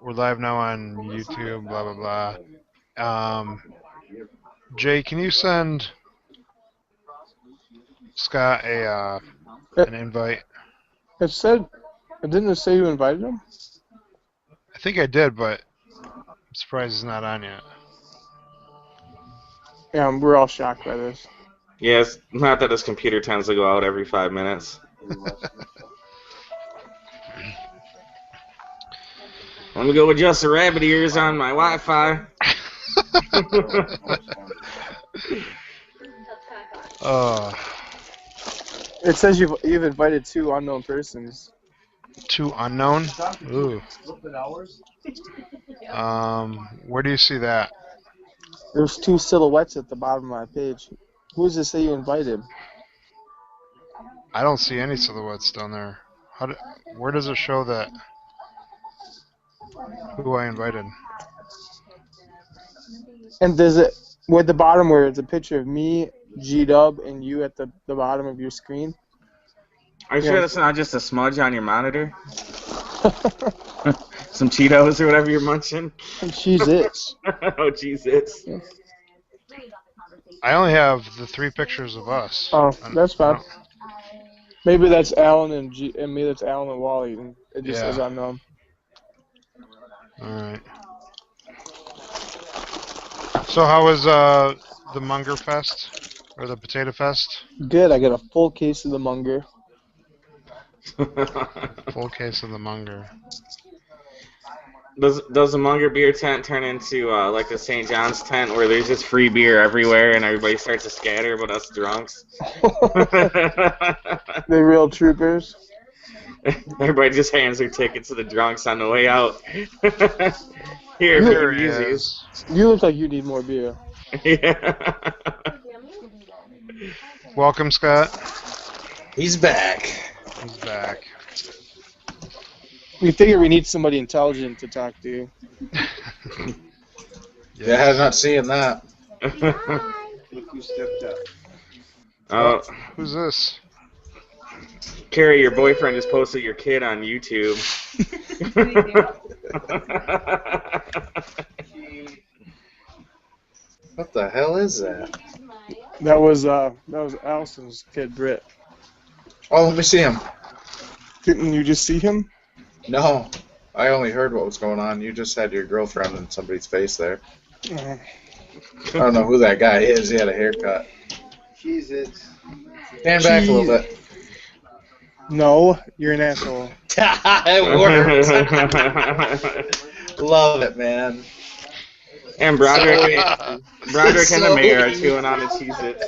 We're live now on YouTube, blah, blah, blah. Jay, can you send Scott an invite? It said, didn't it say you invited him? I think I did, but I'm surprised he's not on yet. Yeah, we're all shocked by this. Yes, not that his computer tends to go out every 5 minutes. Let me go adjust the rabbit ears on my Wi-Fi. It says you've invited 2 unknown persons. 2 unknown? Ooh. Where do you see that? There's 2 silhouettes at the bottom of my page. Who does it say you invited? I don't see any silhouettes down there. Where does it show that? Who I invited? And does it, with the bottom where it's a picture of me, G-Dub, and you at the bottom of your screen? Are you sure that's not just a smudge on your monitor? Some Cheetos or whatever you're munching? Cheez-Its. Oh, Cheez-Its. I only have the 3 pictures of us. Oh, that's fine. Maybe that's Alan and me. That's Alan and Wally. And it just says unknown. All right. So how was the Munger Fest or the Potato Fest? Good. I got a full case of the Munger. Full case of the Munger. Does the Munger beer tent turn into like the St. John's tent where there's just free beer everywhere and everybody starts to scatter but us drunks? They real troopers. Everybody just hands their tickets to the drunks on the way out. Here use these. You look like you need more beer. Yeah. Welcome, Scott. He's back. He's back. We figure we need somebody intelligent to talk to. Yeah, I'm not seeing that. Look who stepped up. Oh, who's this? Carrie, your boyfriend just posted your kid on YouTube. What the hell is that? That was Allison's kid, Britt. Oh, let me see him. Didn't you just see him? No, I only heard what was going on. You just had your girlfriend in somebody's face there. I don't know who that guy is. He had a haircut. Cheez-Its. Stand back a little bit. No, you're an asshole. It worked. Love it, man. And Broderick and the mayor are chewing on the Cheez-Its.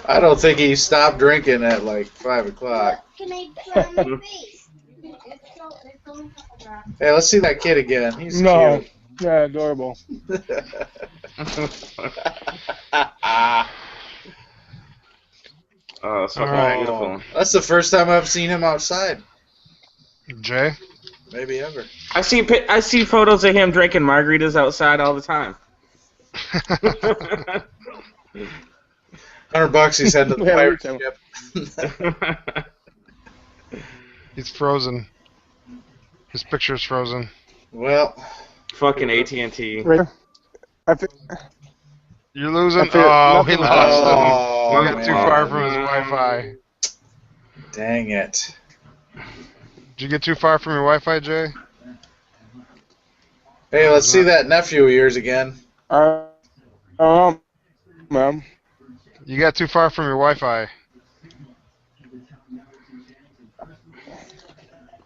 I don't think he stopped drinking at like 5 o'clock. Hey, let's see that kid again. He's cute. Yeah, adorable. Oh, so beautiful. That's the first time I've seen him outside. Jay? Maybe ever. I see photos of him drinking margaritas outside all the time. $100 he's heading to the pirate ship. He's frozen. His picture's frozen. Well, fucking AT&T. Right. You're losing? Oh, he lost him. He got man. too far from his Wi-Fi. Dang it. Did you get too far from your Wi-Fi, Jay? Hey, let's see that nephew of yours again. Ma'am. You got too far from your Wi-Fi.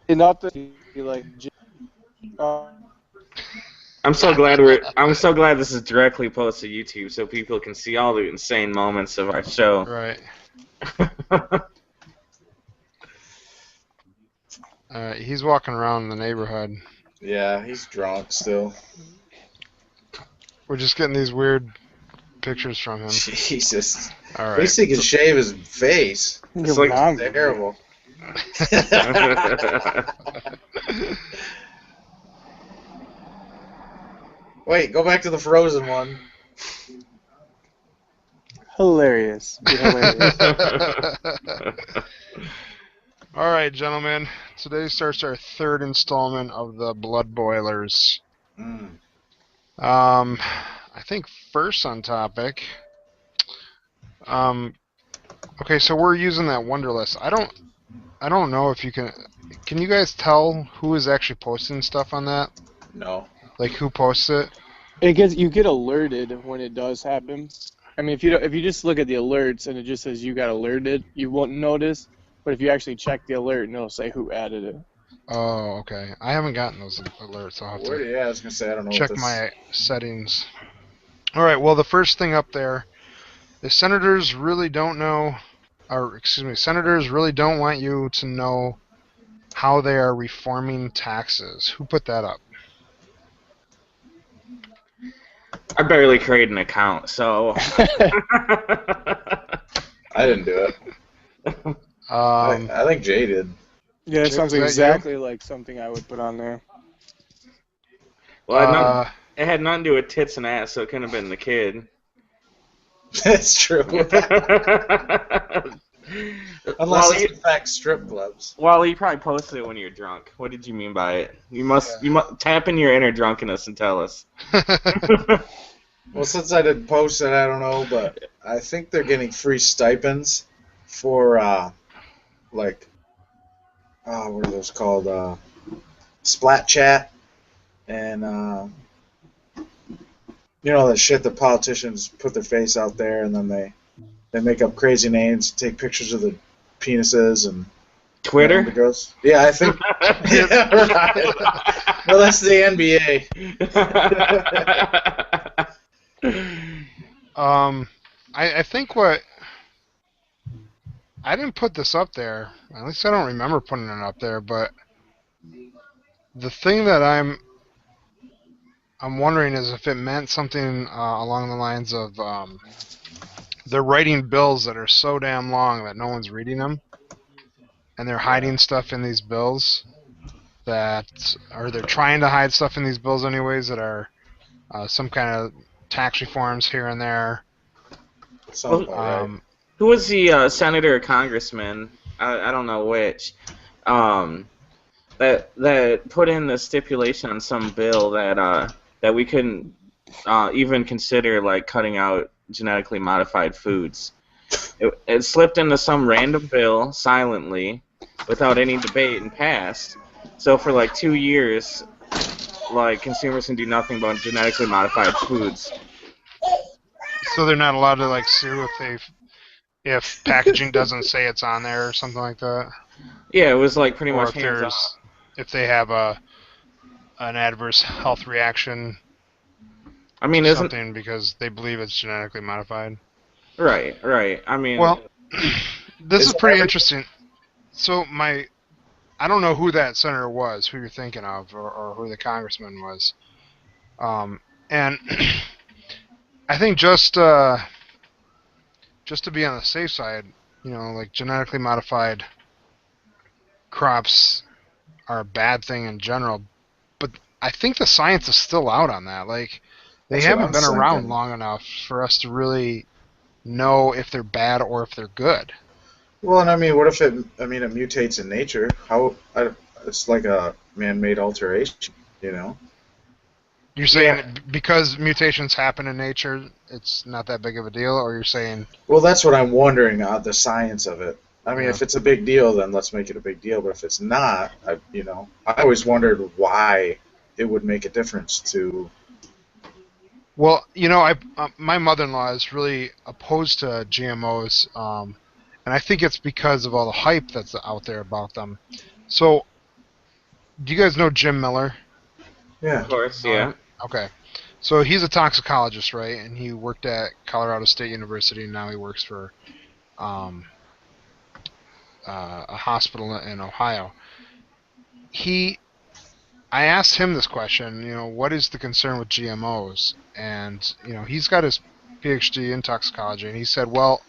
Not that you like. I'm so glad this is directly posted to YouTube so people can see all the insane moments of our show. Right. He's walking around the neighborhood. Yeah, he's drunk still. We're just getting these weird pictures from him. Jesus. All right. At least he can shave his face. It's like terrible. Wait, go back to the frozen one. Hilarious. All right, gentlemen. Today starts our third installment of the Blood Boilers. Mm. I think first on topic. Um, okay, so we're using that Wunderlist. I don't know if you can. Can you guys tell who is actually posting stuff on that? No. Like who posts it? You get alerted when it does happen. I mean, if you just look at the alerts and it just says you got alerted, you won't notice. But if you actually check the alert, it'll say who added it. Oh, okay. I haven't gotten those alerts. I'll have Where? to Yeah, I was gonna say I don't know what check this. my settings. All right. Well, the first thing up there is senators really don't know, or excuse me, senators really don't want you to know how they are reforming taxes. Who put that up? I barely create an account, so. I didn't do it. I think Jay did. Yeah, that Jay, sounds was that you? exactly like something I would put on there. Well, Uh, it had nothing to do with tits and ass, so it couldn't have been the kid. That's true. Unless Wally, it's in fact strip clubs. Wally, you probably posted it when you're drunk. What did you mean by it? You must tap in your inner drunkenness and tell us. Well, since I didn't post it, I don't know, but I think they're getting free stipends for like what are those called? Splat chat and you know the shit that politicians put their face out there and then they make up crazy names, take pictures of the penises and Twitter? the girls. Yeah, I think. Yeah, right. Well, that's the NBA. I think what I didn't put this up there. At least I don't remember putting it up there. But the thing that I'm wondering is if it meant something along the lines of they're writing bills that are so damn long that no one's reading them, and they're hiding stuff in these bills or they're trying to hide stuff in these bills anyways that are some kind of tax reforms here and there. Sounds about right. Who was the senator or congressman? I don't know which. That put in the stipulation on some bill that we couldn't even consider like cutting out genetically modified foods. It slipped into some random bill silently, without any debate, and passed. So for like 2 years, like consumers can do nothing but genetically modified foods. So they're not allowed to like sue if packaging doesn't say it's on there or something like that. Yeah, it was like pretty Or much hands off. if they have an adverse health reaction I mean, to isn't something because they believe it's genetically modified. right. I mean, Well, this is Is pretty every- interesting. So I don't know who that senator was, who you're thinking of, or who the congressman was. And I think just to be on the safe side, like genetically modified crops are a bad thing in general. But I think the science is still out on that. Like, they That's what haven't I'm been around thinking. long enough for us to really know if they're bad or if they're good. Well, and I mean, what if it? I mean, it mutates in nature. It's like a man-made alteration, you know? You're saying because mutations happen in nature, it's not that big of a deal, or you're saying Well, that's what I'm wondering. The science of it. I mean, Yeah. if it's a big deal, then let's make it a big deal. But if it's not, I always wondered why it would make a difference to. well, my mother-in-law is really opposed to GMOs, and I think it's because of all the hype that's out there about them. So, do you guys know Jim Miller? Yeah. of course, yeah. Okay. So he's a toxicologist, right? And he worked at Colorado State University, and now he works for um, a hospital in Ohio. I asked him this question, what is the concern with GMOs? And, he's got his PhD in toxicology, and he said, well,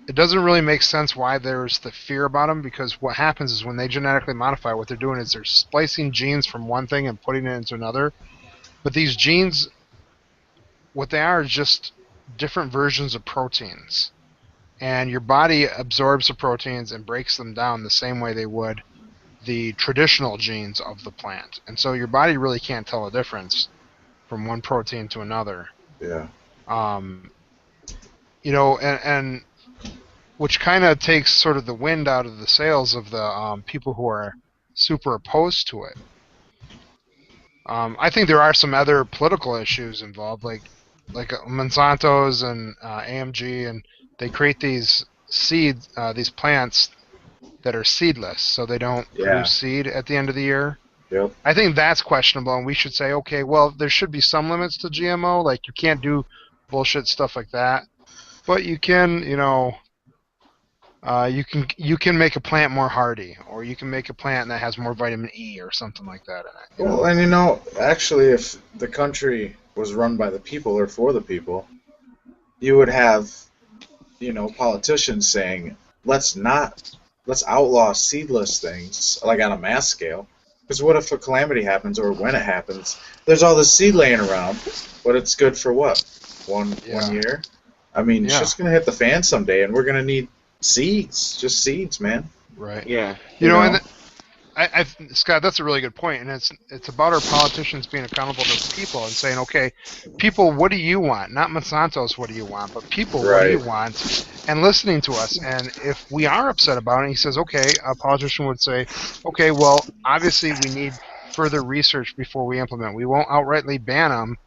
it doesn't really make sense why there's the fear about them, because what happens is when they genetically modify, what they're doing is they're splicing genes from one thing and putting it into another. But these genes, what they are is just different versions of proteins. and your body absorbs the proteins and breaks them down the same way they would the traditional genes of the plant. And so your body really can't tell a difference from one protein to another. Yeah. And which kind of takes sort of the wind out of the sails of the people who are super opposed to it. I think there are some other political issues involved, like Monsanto's and AMG, and they create these seeds, these plants that are seedless, so they don't Yeah. produce seed at the end of the year. Yep. I think that's questionable, and we should say, okay, well, there should be some limits to GMO. Like, you can't do bullshit stuff like that, but you can, you can make a plant more hardy, or you can make a plant that has more vitamin E or something like that in it. Well, and actually, if the country was run by the people or for the people, you would have, politicians saying, let's outlaw seedless things, like on a mass scale. Because what if a calamity happens, or when it happens, there's all this seed laying around, but it's good for what? One year? I mean, shit's going to hit the fan someday, and we're going to need seeds. Just seeds, man. Right. Yeah. And Scott, that's a really good point, and it's about our politicians being accountable to the people and saying, okay, people, what do you want? Not Monsanto's what do you want, but people, what do you want? And listening to us. And if we are upset about it, he says, okay, a politician would say, okay, well, obviously we need further research before we implement. We won't outrightly ban them,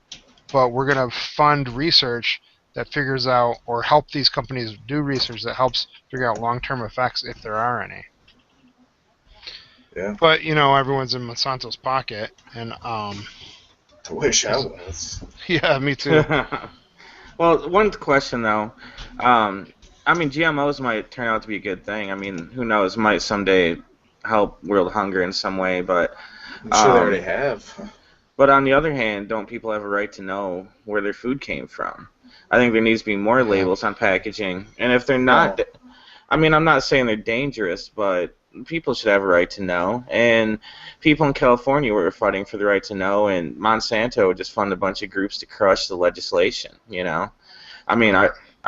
but we're going to fund research that figures out, or help these companies do research that helps figure out long-term effects if there are any. Yeah. But everyone's in Monsanto's pocket, and I wish I was. Yeah, me too. Well, one question though, GMOs might turn out to be a good thing. I mean, who knows? Might someday help world hunger in some way, but I'm sure they already have. But on the other hand, don't people have a right to know where their food came from? I think there needs to be more labels on packaging, and if they're not, I'm not saying they're dangerous, but people should have a right to know, and people in California were fighting for the right to know, and Monsanto just fund a bunch of groups to crush the legislation, Are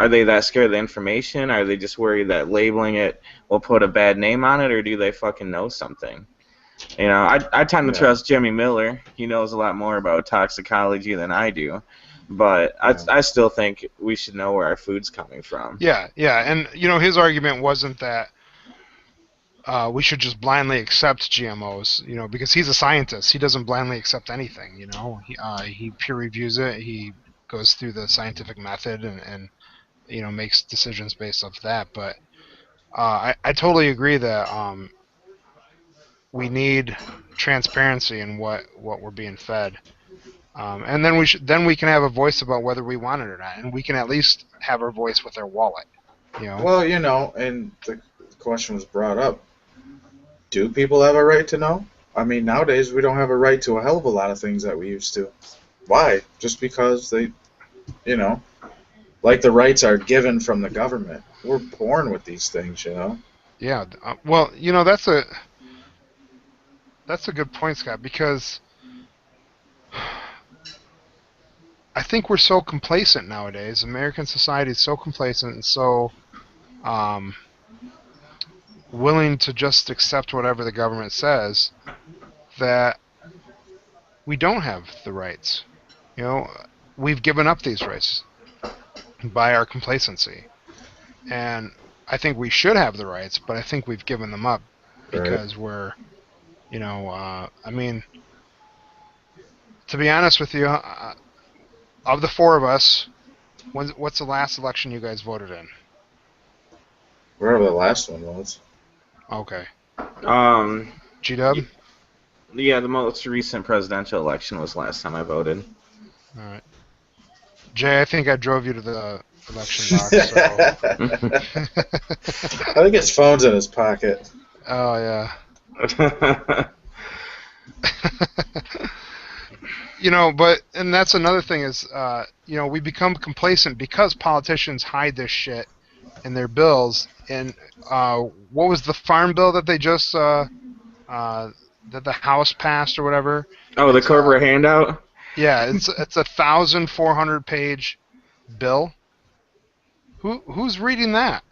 they that scared of the information? Are they just worried that labeling it will put a bad name on it, or do they fucking know something? I tend to trust Jimmy Miller. He knows a lot more about toxicology than I do. But I still think we should know where our food's coming from. Yeah, and his argument wasn't that we should just blindly accept GMOs, because he's a scientist. He doesn't blindly accept anything, He peer reviews it. He goes through the scientific method and makes decisions based off that. But I totally agree that we need transparency in what we're being fed. And then we can have a voice about whether we want it or not, and we can at least have our voice with our wallet. Well, and the question was brought up. Do people have a right to know? I mean, nowadays we don't have a right to a hell of a lot of things that we used to. Why? Just because they, like the rights are given from the government. We're born with these things, Yeah. Well, that's a good point, Scott, because I think we're so complacent nowadays. American society is so complacent and so willing to just accept whatever the government says that we don't have the rights. We've given up these rights by our complacency. And I think we should have the rights, but I think we've given them up because we're, to be honest with you, of the four of us, what's the last election you guys voted in? Wherever the last one was. Okay. G-Dub? Yeah, the most recent presidential election was last time I voted. All right. Jay, I think I drove you to the election box. So. I think his phone's in his pocket. Oh, yeah. And that's another thing is, we become complacent because politicians hide this shit in their bills. And what was the farm bill that they just, that the House passed or whatever? Oh, the corporate handout? Yeah, it's a 1,400-page bill. Who's reading that?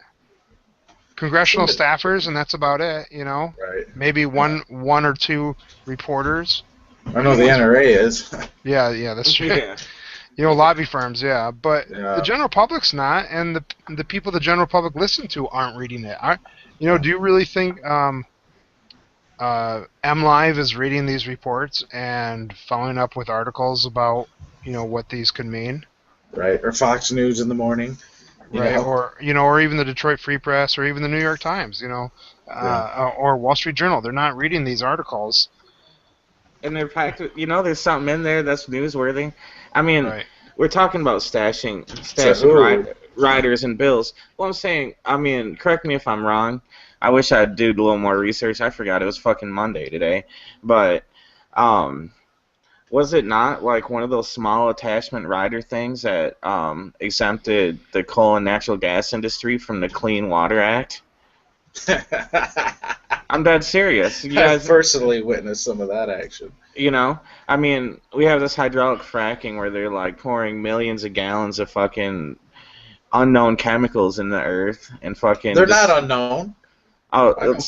congressional staffers, and that's about it. You know, Right. maybe one or two reporters. I know the NRA is. Yeah, that's true. Yeah. You know, lobby firms, yeah, but the Yeah. general public's not, and the people the general public listen to aren't reading it. Do you really think MLive is reading these reports and following up with articles about what these could mean? Right. Or Fox News in the morning. Right, know? or even the Detroit Free Press, or even the New York Times, or Wall Street Journal. They're not reading these articles. And in fact, there's something in there that's newsworthy. I mean, Right. we're talking about stashing who? riders and bills. Well, I'm saying, I mean, correct me if I'm wrong. I wish I'd do a little more research. I forgot it was fucking Monday today. But, was it not like one of those small attachment rider things that exempted the coal and natural gas industry from the Clean Water Act? I'm dead serious. You I've guys, personally witnessed some of that action. I mean, we have this hydraulic fracking where they're like pouring millions of gallons of fucking unknown chemicals in the earth and fucking. They're not unknown. Oh, I know.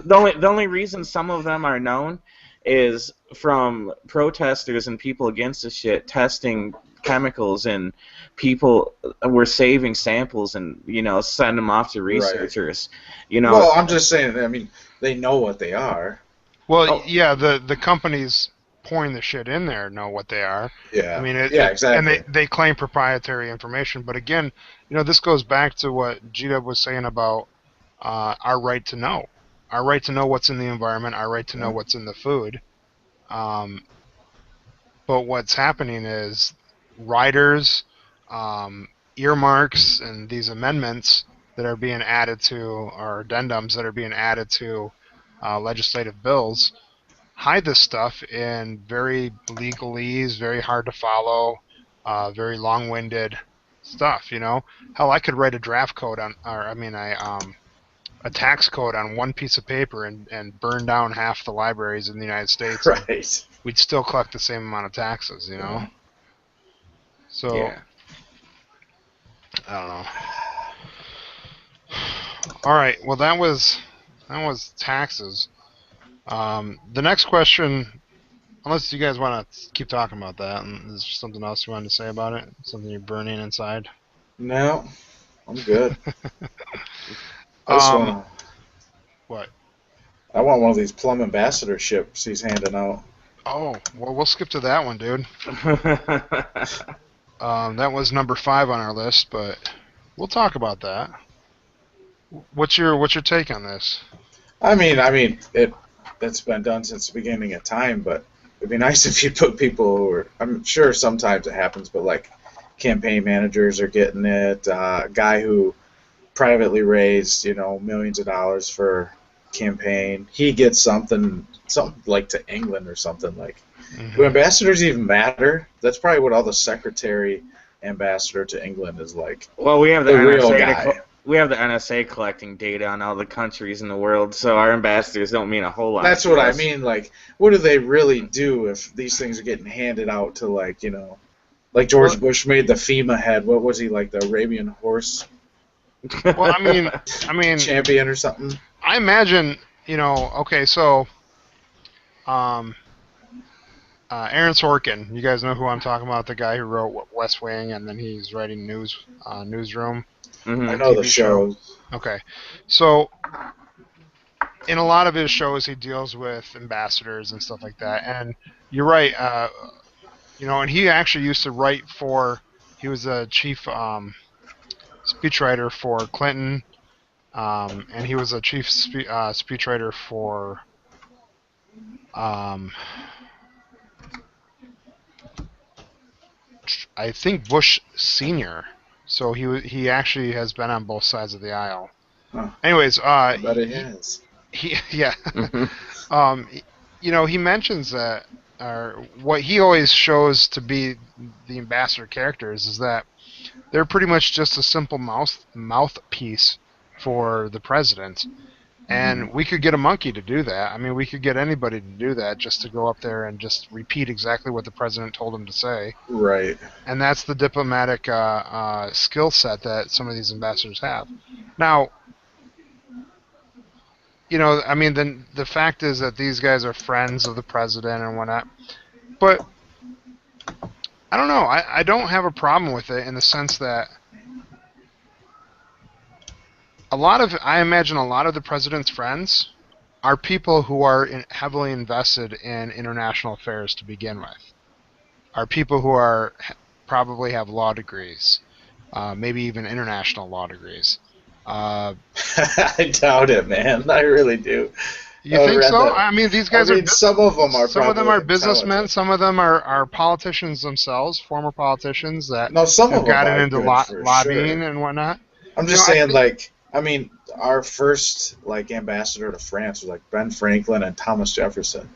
the only reason some of them are known is from protesters and people against the shit testing chemicals, and people were saving samples and send them off to researchers. Well, I'm just saying. I mean, they know what they are. Well, yeah, the companies pouring the shit in there know what they are. Yeah. I mean, exactly. And they claim proprietary information, but again, this goes back to what G-Dub was saying about our right to know. Our right to know what's in the environment, our right to know what's in the food. But what's happening is riders, earmarks, and these amendments that are being added to, or addendums that are being added to legislative bills, hide this stuff in very legalese, very hard to follow, very long-winded stuff. Hell, I could write a draft code a tax code on one piece of paper and burn down half the libraries in the United States. Right. We'd still collect the same amount of taxes, So, Yeah. I don't know. All right, well that was taxes. The next question, unless you guys want to keep talking about that, and is there something else you wanted to say about it? Something you're burning inside? No, I'm good. I just want What? I want one of these plum ambassadorships he's handing out. Oh, well, we'll skip to that one, dude. That was number 5 on our list, but we'll talk about that. What's your take on this? I mean, it's been done since the beginning of time, but it'd be nice if you put people who are. I'm sure sometimes it happens, but like campaign managers are getting it. A guy who privately raised, millions of dollars for campaign, he gets something like to England or something like. Mm-hmm. Do ambassadors even matter? That's probably what all the secretary ambassador to England is like. Well, we have the real NSA. guy. We have the NSA collecting data on all the countries in the world, so our ambassadors don't mean a whole lot. That's what I mean. Like, what do they really do if these things are getting handed out to like George Bush made the FEMA head? What was he, like, the Arabian horse? Well, I mean, champion or something. I imagine, okay, so, Aaron Sorkin, you guys know who I'm talking about, the guy who wrote West Wing, and then he's writing Newsroom. Mm-hmm. I know TV the show. Okay, so in a lot of his shows, he deals with ambassadors and stuff like that, and you're right, and he actually used to write he was a chief speechwriter for Clinton, and he was a chief speechwriter for I think Bush Senior. So he actually has been on both sides of the aisle. Huh. Anyways, I bet he has. Yeah. He mentions that, or what he always shows to be the ambassador characters is that they're pretty much just a simple mouthpiece for the president. And we could get a monkey to do that. I mean, we could get anybody to do that, just to go up there and just repeat exactly what the president told him to say. Right. And that's the diplomatic skill set that some of these ambassadors have. Now, you know, I mean, the fact is that these guys are friends of the president and whatnot. But I don't know. I don't have a problem with it in the sense that I imagine a lot of the president's friends are people who are heavily invested in international affairs to begin with. Are people who probably have law degrees, maybe even international law degrees. I doubt it, man. I really do. You think so? I mean, these guys are. Some of them are. Some of them are probably businessmen. intelligent. Some of them are politicians themselves, former politicians that No, some have of them gotten are into good for lobbying sure. and whatnot. I'm just saying, I mean, our first ambassador to France was Ben Franklin and Thomas Jefferson.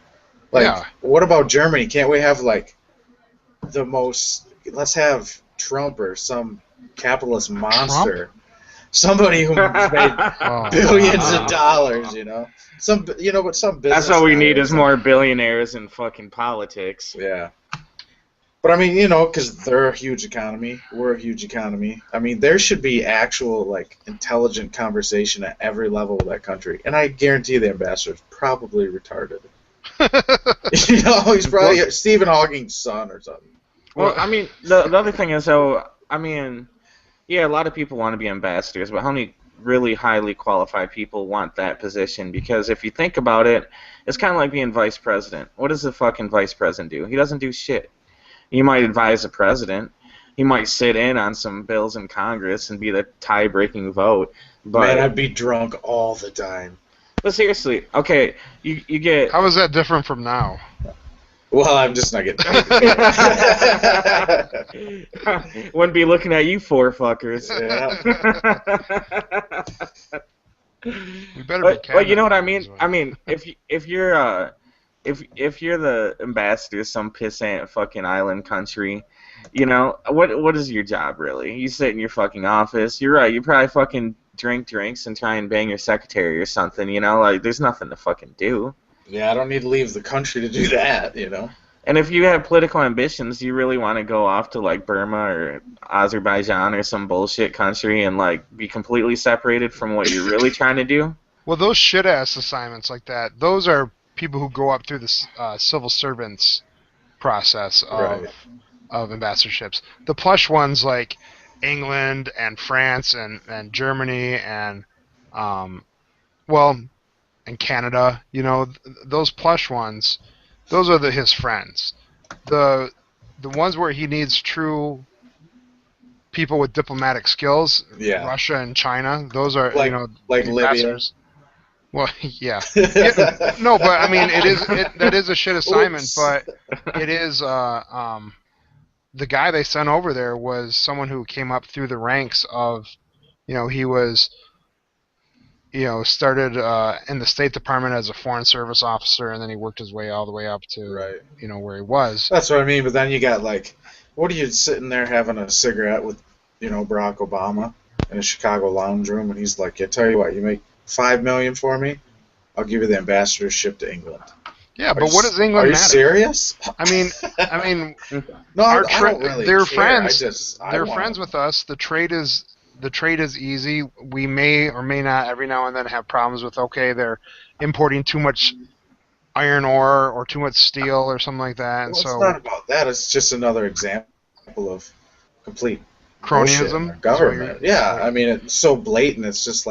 Yeah. What about Germany? Can't we have the most? Let's have Trump or some capitalist monster. Somebody who made billions of dollars, but some business. That's what we need is guy more billionaires in fucking politics. Yeah. But I mean, because they're a huge economy, we're a huge economy. I mean, there should be actual intelligent conversation at every level of that country, and I guarantee the ambassador's probably retarded. He's probably Stephen Hawking's son or something. Well, I mean, the other thing is, though, I mean, yeah, a lot of people want to be ambassadors, but how many really highly qualified people want that position? Because if you think about it, it's kind of like being vice president. What does the fucking vice president do? He doesn't do shit. He might advise the president. He might sit in on some bills in Congress and be the tie-breaking vote. But, man, I'd be drunk all the time. But seriously, okay, you get... How is that different from now? Well, I'm just not getting paid. Wouldn't be looking at you four fuckers. Yeah. We better but you know what I mean? I mean, if you're the ambassador of some pissant fucking island country, what is your job really? You sit in your fucking office. You're right. You probably fucking drink drinks and try and bang your secretary or something. There's nothing to fucking do. Yeah, I don't need to leave the country to do that. And if you have political ambitions, you really want to go off to Burma or Azerbaijan or some bullshit country and be completely separated from what you're really trying to do? Well, those shit-ass assignments like that, those are people who go up through the civil servants process of ambassadorships. The plush ones like England and France and Germany and and Canada, those plush ones, those are his friends. The ones where he needs true people with diplomatic skills, Russia and China, those are Libya. Well, yeah. No, but I mean, that is a shit assignment, but it is the guy they sent over there was someone who came up through the ranks of, he was, started in the State Department as a Foreign Service officer, and then he worked his way all the way up to, where he was. That's what I mean. But then you got what are you sitting there having a cigarette with, Barack Obama in a Chicago lounge room, and he's like, "I tell you what, you make $5 million for me, I'll give you the ambassadorship to England." Yeah, but what does England matter? Are you serious? I mean, no, I don't really they're care. friends. They're friends with us. The trade is easy. We may or may not every now and then have problems with they're importing too much iron ore or too much steel or something like that. And it's not about that. It's just another example of complete cronyism. Government. Yeah, I mean it's so blatant. It's just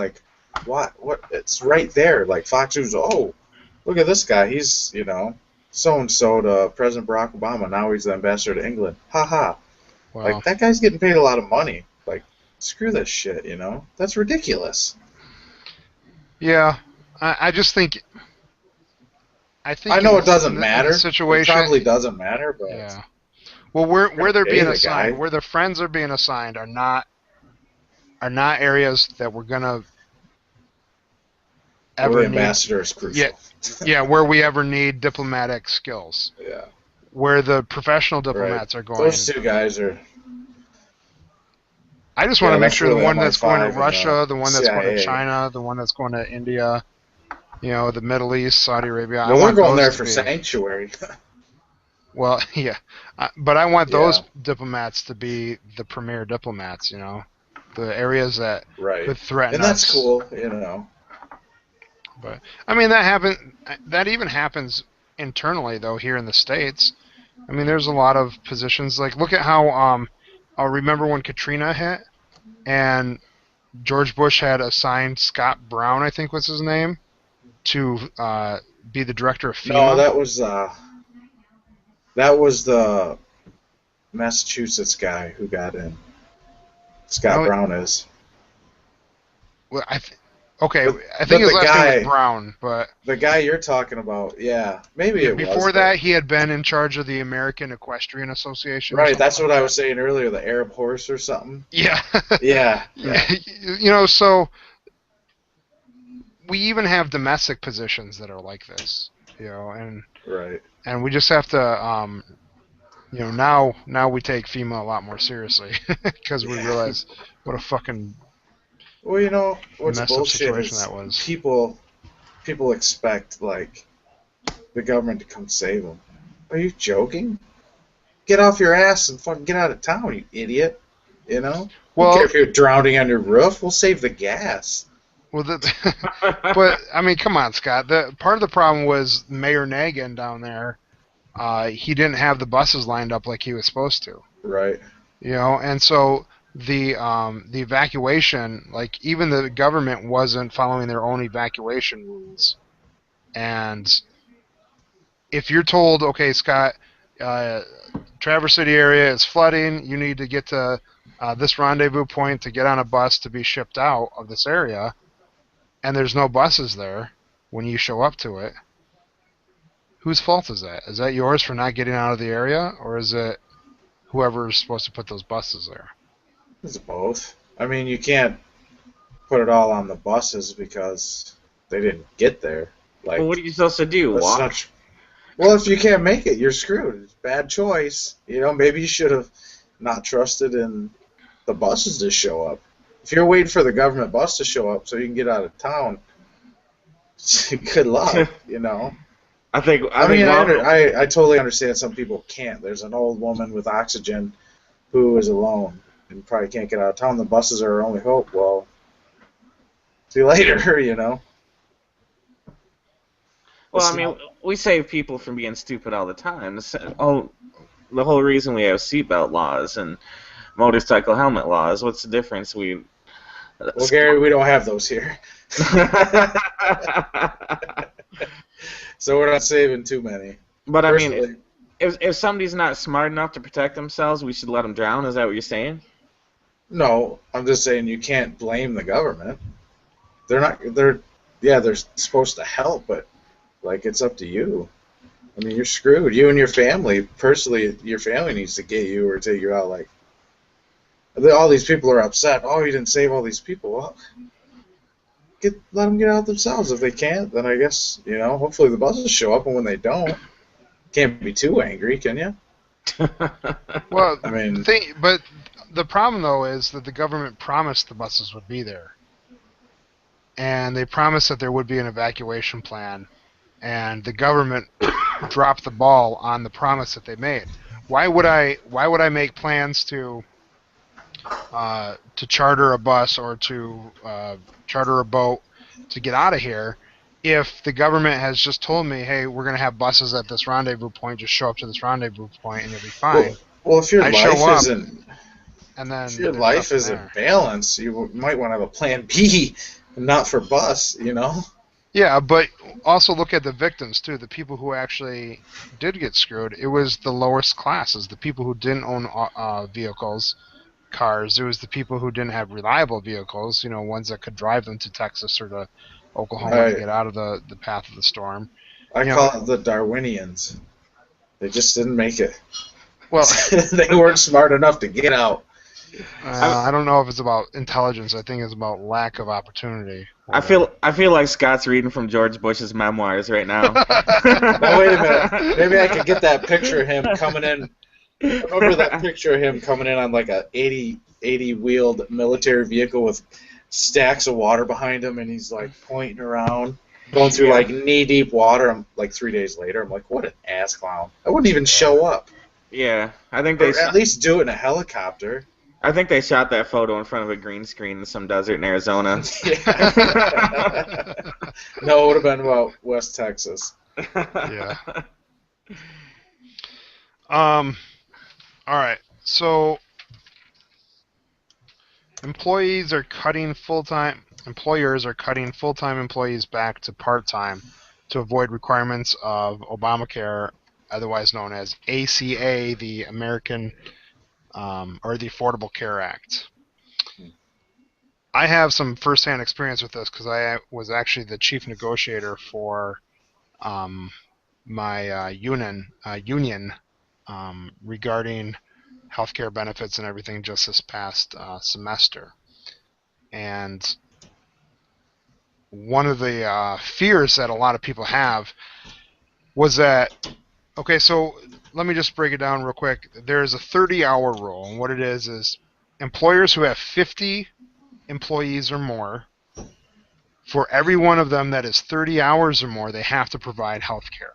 what? It's right there. Fox News. Oh, look at this guy. He's so and so to President Barack Obama. Now he's the ambassador to England. Ha ha. Wow. That guy's getting paid a lot of money. Screw this shit. That's ridiculous. Yeah, I just think. I know it doesn't matter. Situation, it probably doesn't matter, but yeah. Well, where they're being assigned, where the friends are being assigned, are not areas that we're gonna ever need. Ambassador is crucial. Yeah, where we ever need diplomatic skills. Yeah. Where the professional diplomats are going. Those two guys are. I just want to make sure the one that's going to MI5 Russia, the one that's CIA. going to China, the one that's going to India, the Middle East, Saudi Arabia. Well, we're going there for sanctuary. Well, yeah, but I want those diplomats to be the premier diplomats. The areas that could threaten us. And that's cool. But I mean, that even happens internally though here in the States. I mean, there's a lot of positions like look at how I'll remember when Katrina hit and George Bush had assigned Scott Brown, I think was his name, to be the director of No, FEMA. that was the Massachusetts guy who got in. Scott No, Brown is. well, But, I think his the last name guy, was Brown, but the guy you're talking about, yeah, maybe yeah, it was. before but- that he had been in charge of the American Equestrian Association. Or Right, something that's like what I that. was saying earlier, the Arab horse or something. Yeah. Yeah. You know, so we even have domestic positions that are like this, you know, Right. and we just have to, you know, now we take FEMA a lot more seriously because we realize what a fucking Well, you know what's messed up bullshit situation is that was. people expect like the government to come save them. Are you joking? Get off your ass and fucking get out of town, you idiot. You know? Well- Don't care if you're drowning on your roof. We'll save the gas. Well, but I mean, come on, Scott. The part of the problem was Mayor Nagin down there. He didn't have the buses lined up like he was supposed to. Right. You know, and so the evacuation, like even the government wasn't following their own evacuation rules. And if you're told, okay, Scott, Traverse City area is flooding, you need to get to this rendezvous point to get on a bus to be shipped out of this area, and there's no buses there when you show up to it, whose fault is that? Is that yours for not getting out of the area, or is it whoever's supposed to put those buses there? It's both. I mean, you can't put it all on the buses because they didn't get there. Like, Well, what are you supposed to do? that's Walk? not tr- well, if you can't make it, you're screwed. It's a bad choice. You know, maybe you should have not trusted in the buses to show up. If you're waiting for the government bus to show up so you can get out of town, good luck, you know. I think I totally understand some people can't. There's an old woman with oxygen who is alone and probably can't get out of town. The buses are her only hope. Well, see you later, you know. Well, I mean, we save people from being stupid all the time. The whole reason we have seatbelt laws and motorcycle helmet laws. What's the difference? Well, Gary, we don't have those here, so we're not saving too many. But I mean, Personally, if somebody's not smart enough to protect themselves, we should let them drown. Is that what you're saying? no, I'm just saying you can't blame the government. They're supposed to help, but like it's up to you. I mean, you're screwed. You and your family, personally, your family needs to get you or take you out. Like, all these people are upset. Oh, you didn't save all these people. Well, let them get out themselves. If they can't, then I guess, you know, hopefully the buses show up, and when they don't, can't be too angry, can you? Well, I mean, but the problem though is that the government promised the buses would be there, and they promised that there would be an evacuation plan, and the government dropped the ball on the promise that they made. Why would I make plans to charter a bus or to charter a boat to get out of here if the government has just told me, hey, we're going to have buses at this rendezvous point, just show up to this rendezvous point and you'll be fine. well, if your I show life up, isn't and then if your there's life nothing isn't there. balanced, you might want to have a plan B, not for bus, you know. Yeah, but also look at the victims too. The people who actually did get screwed. It was the lowest classes, the people who didn't own vehicles, cars. It was the people who didn't have reliable vehicles. You know, ones that could drive them to Texas or to Oklahoma Right. to get out of the path of the storm. I You call it the Darwinians. They just didn't make it. Well, They weren't smart enough to get out. I don't know if it's about intelligence. I think it's about lack of opportunity. I feel like Scott's reading from George Bush's memoirs right now. Now wait a minute. Maybe I could get that picture of him coming in. Remember that picture of him coming in on like a 80 wheeled military vehicle with stacks of water behind him, and he's like pointing around, going through like knee deep water. I'm like 3 days later. I'm like, what an ass clown! I wouldn't even show up. Yeah, I think Or at least do it in a helicopter. I think they shot that photo in front of a green screen in some desert in Arizona. Yeah. No, it would have been about West Texas. Yeah. All right. So employers are cutting full-time employees back to part-time to avoid requirements of Obamacare, otherwise known as ACA, the American or the Affordable Care Act. I have some first-hand experience with this because I was actually the chief negotiator for my union regarding healthcare benefits and everything just this past semester. And one of the fears that a lot of people have was that, okay, so let me just break it down real quick. There's a 30-hour rule, and what it is employers who have 50 employees or more, for every one of them that is 30 hours or more, they have to provide health care.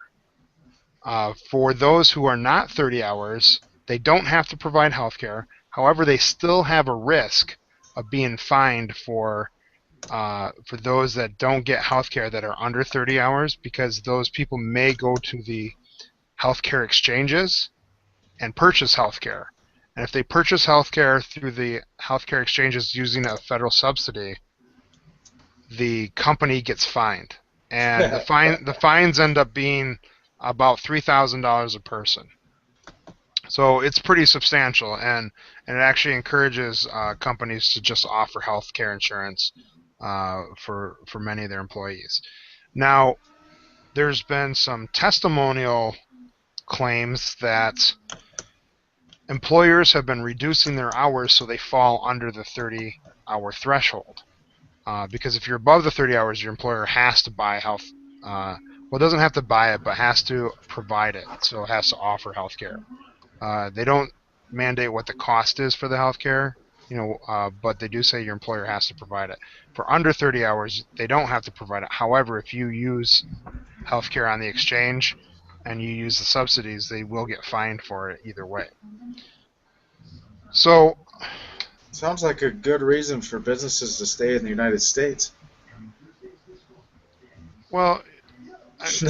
For those who are not 30 hours, they don't have to provide health care. However, they still have a risk of being fined for those that don't get health care that are under 30 hours, because those people may go to the healthcare exchanges and purchase health care. And if they purchase health care through the healthcare exchanges using a federal subsidy, the company gets fined. And the fines end up being about $3,000 a person. So it's pretty substantial, and it actually encourages companies to just offer health care insurance for many of their employees. Now, there's been some testimonial claims that employers have been reducing their hours so they fall under the 30-hour threshold. Because if you're above the 30 hours, your employer has to buy health. Well, it doesn't have to buy it, but has to provide it. So it has to offer health care. They don't mandate what the cost is for the health care, but they do say your employer has to provide it. For under 30 hours, they don't have to provide it. However, if you use health care on the exchange and you use the subsidies, they will get fined for it either way. So, Sounds like a good reason for businesses to stay in the United States. well,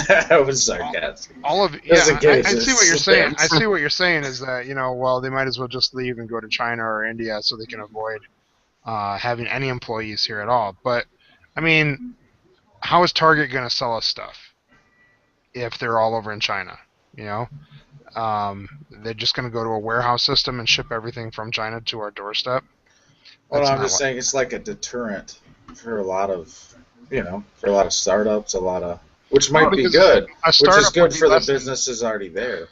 That was sarcastic. all of Doesn't yeah, get I it, see what you're just saying. I slips. see what you're saying is that well, they might as well just leave and go to China or India so they can avoid having any employees here at all. But I mean, how is Target going to sell us stuff if they're all over in China? They're just going to go to a warehouse system and ship everything from China to our doorstep. Well, That's I'm not just saying it's like a deterrent for a lot of, for a lot of startups, which might be good, a which is startup would good be for the less than businesses already there.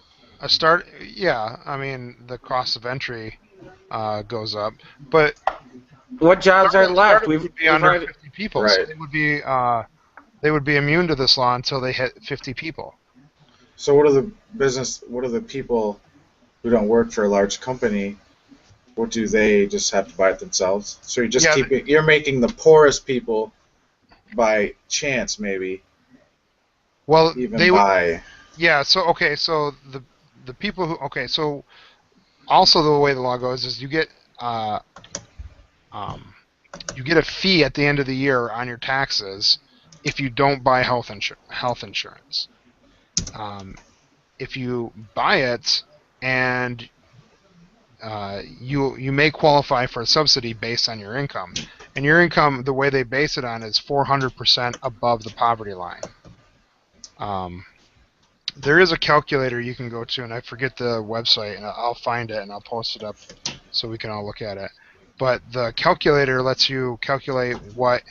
yeah. I mean, the cost of entry goes up, but What jobs are left? startups We've would be we've under already 50 people, so Right. they would be immune to this law until they hit 50 people. So what are the people who don't work for a large company? What do they just have to buy it themselves? So you're just Yeah, you're making the poorest people by chance maybe well, even they would. buy. Yeah. So okay. So the people who So also the way the law goes is uh, you get a fee at the end of the year on your taxes if you don't buy health insurance. If you buy it and you may qualify for a subsidy based on your income, and your income, the way they base it on, is 400% above the poverty line. There is a calculator you can go to, and I forget the website, and I'll find it and I'll post it up so we can all look at it. But the calculator lets you calculate what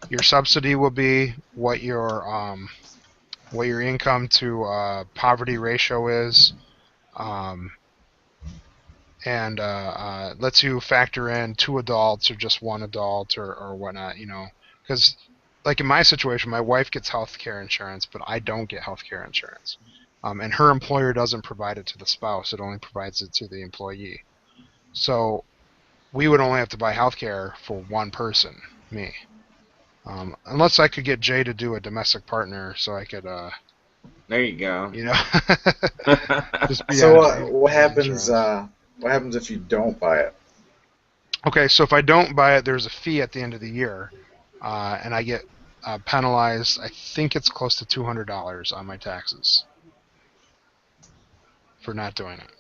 your subsidy will be, what your income to poverty ratio is, and lets you factor in 2 adults or just 1 adult or whatnot. Because like in my situation, my wife gets health care insurance, but I don't get health care insurance. And her employer doesn't provide it to the spouse; it only provides it to the employee. So we would only have to buy health care for one person, me. Unless I could get Jay to do a domestic partner, so I could, there you go. just be So on what his happens? insurance. What happens if you don't buy it? Okay, so if I don't buy it, there's a fee at the end of the year, and I get penalized. I think it's close to $200 on my taxes for not doing it.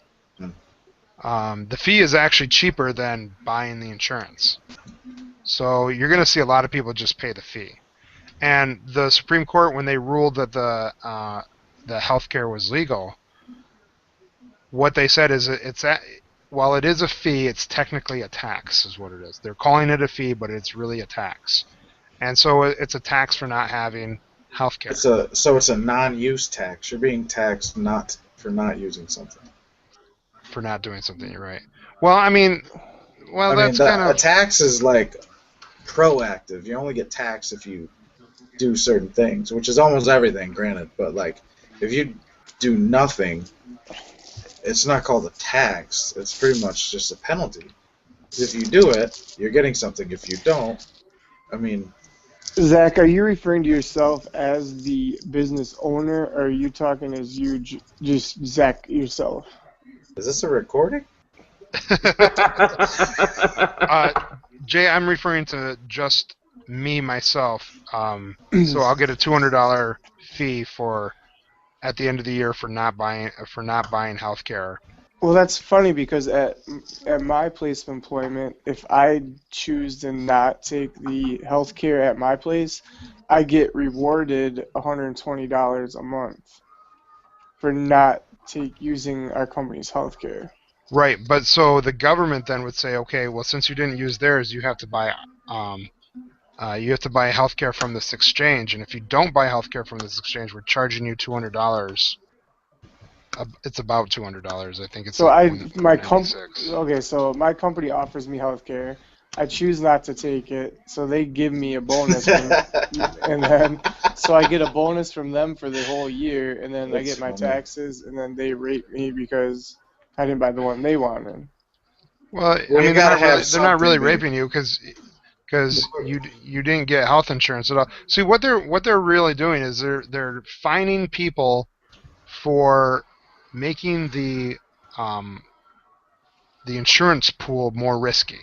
The fee is actually cheaper than buying the insurance. So you're going to see a lot of people just pay the fee. And the Supreme Court, when they ruled that the healthcare was legal, what they said is while it is a fee, it's technically a tax, is what it is. They're calling it a fee, but it's really a tax. And so it's a tax for not having healthcare. It's a non-use tax. You're being taxed not for not using something. For not doing something, you're right. Well, I mean, that's kind of... A tax is like proactive. You only get taxed if you do certain things, which is almost everything, granted. But like, if you do nothing, it's not called a tax. It's pretty much just a penalty. If you do it, you're getting something. If you don't, I mean... Zach, are you referring to yourself as the business owner, or are you talking as you just Zach yourself? Is this a recording? Jay, I'm referring to just me, myself. So I'll get a $200 fee at the end of the year for not buying healthcare. Well, that's funny because at my place of employment, if I choose to not take the health care at my place, I get rewarded $120 a month for not using our company's health care. Right, but so the government then would say, okay, well, since you didn't use theirs, you have to buy healthcare from this exchange, and if you don't buy healthcare from this exchange, we're charging you $200. It's about $200, I think. It's so like my company offers me healthcare. I choose not to take it, so they give me a bonus, and then so I get a bonus from them for the whole year, and then I get my taxes, and then they rate me because I didn't buy the one they wanted. Well, I mean, they're not really raping you because you didn't get health insurance at all. See, what they're really doing is they're fining people for making the insurance pool more risky.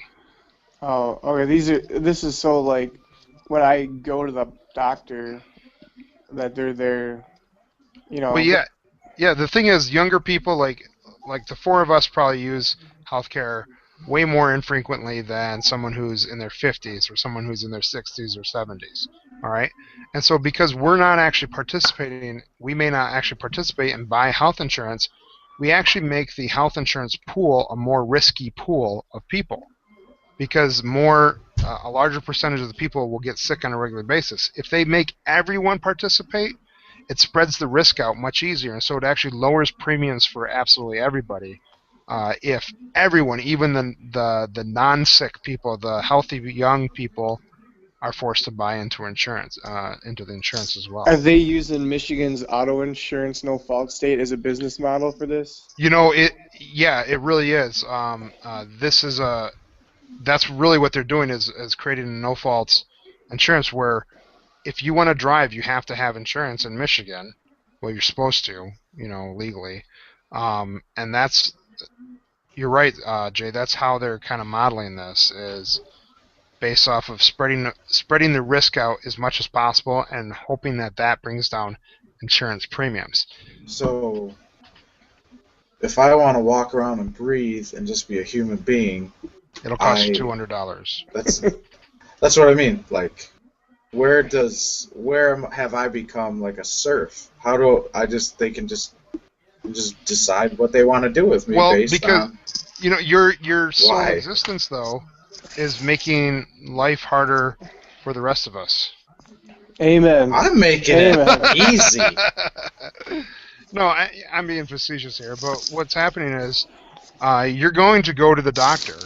Oh, okay. This is so like when I go to the doctor that they're there, you know. Well, yeah. The thing is, younger people like the four of us probably use healthcare way more infrequently than someone who's in their 50s or someone who's in their 60s or 70s. All right, and so because we're not actually participating, we may not actually participate and buy health insurance. We actually make the health insurance pool a more risky pool of people because a larger percentage of the people will get sick on a regular basis. If they make everyone participate, it spreads the risk out much easier, and so it actually lowers premiums for absolutely everybody. If everyone, even the non-sick people, the healthy young people, are forced to buy into the insurance as well. Are they using Michigan's auto insurance no-fault state as a business model for this? You know, it really is. That's really what they're doing is creating a no-fault insurance where if you want to drive, you have to have insurance in Michigan. Well, you're supposed to, legally. And you're right, Jay. That's how they're kind of modeling this is based off of spreading the risk out as much as possible and hoping that brings down insurance premiums. So, if I want to walk around and breathe and just be a human being, it'll cost you $200. That's what I mean. Like, where have I become like a serf? How do they can just decide what they want to do with me based on your sole existence though is making life harder for the rest of us. Amen. I'm making it easy. No, I'm being facetious here, but what's happening is you're going to go to the doctor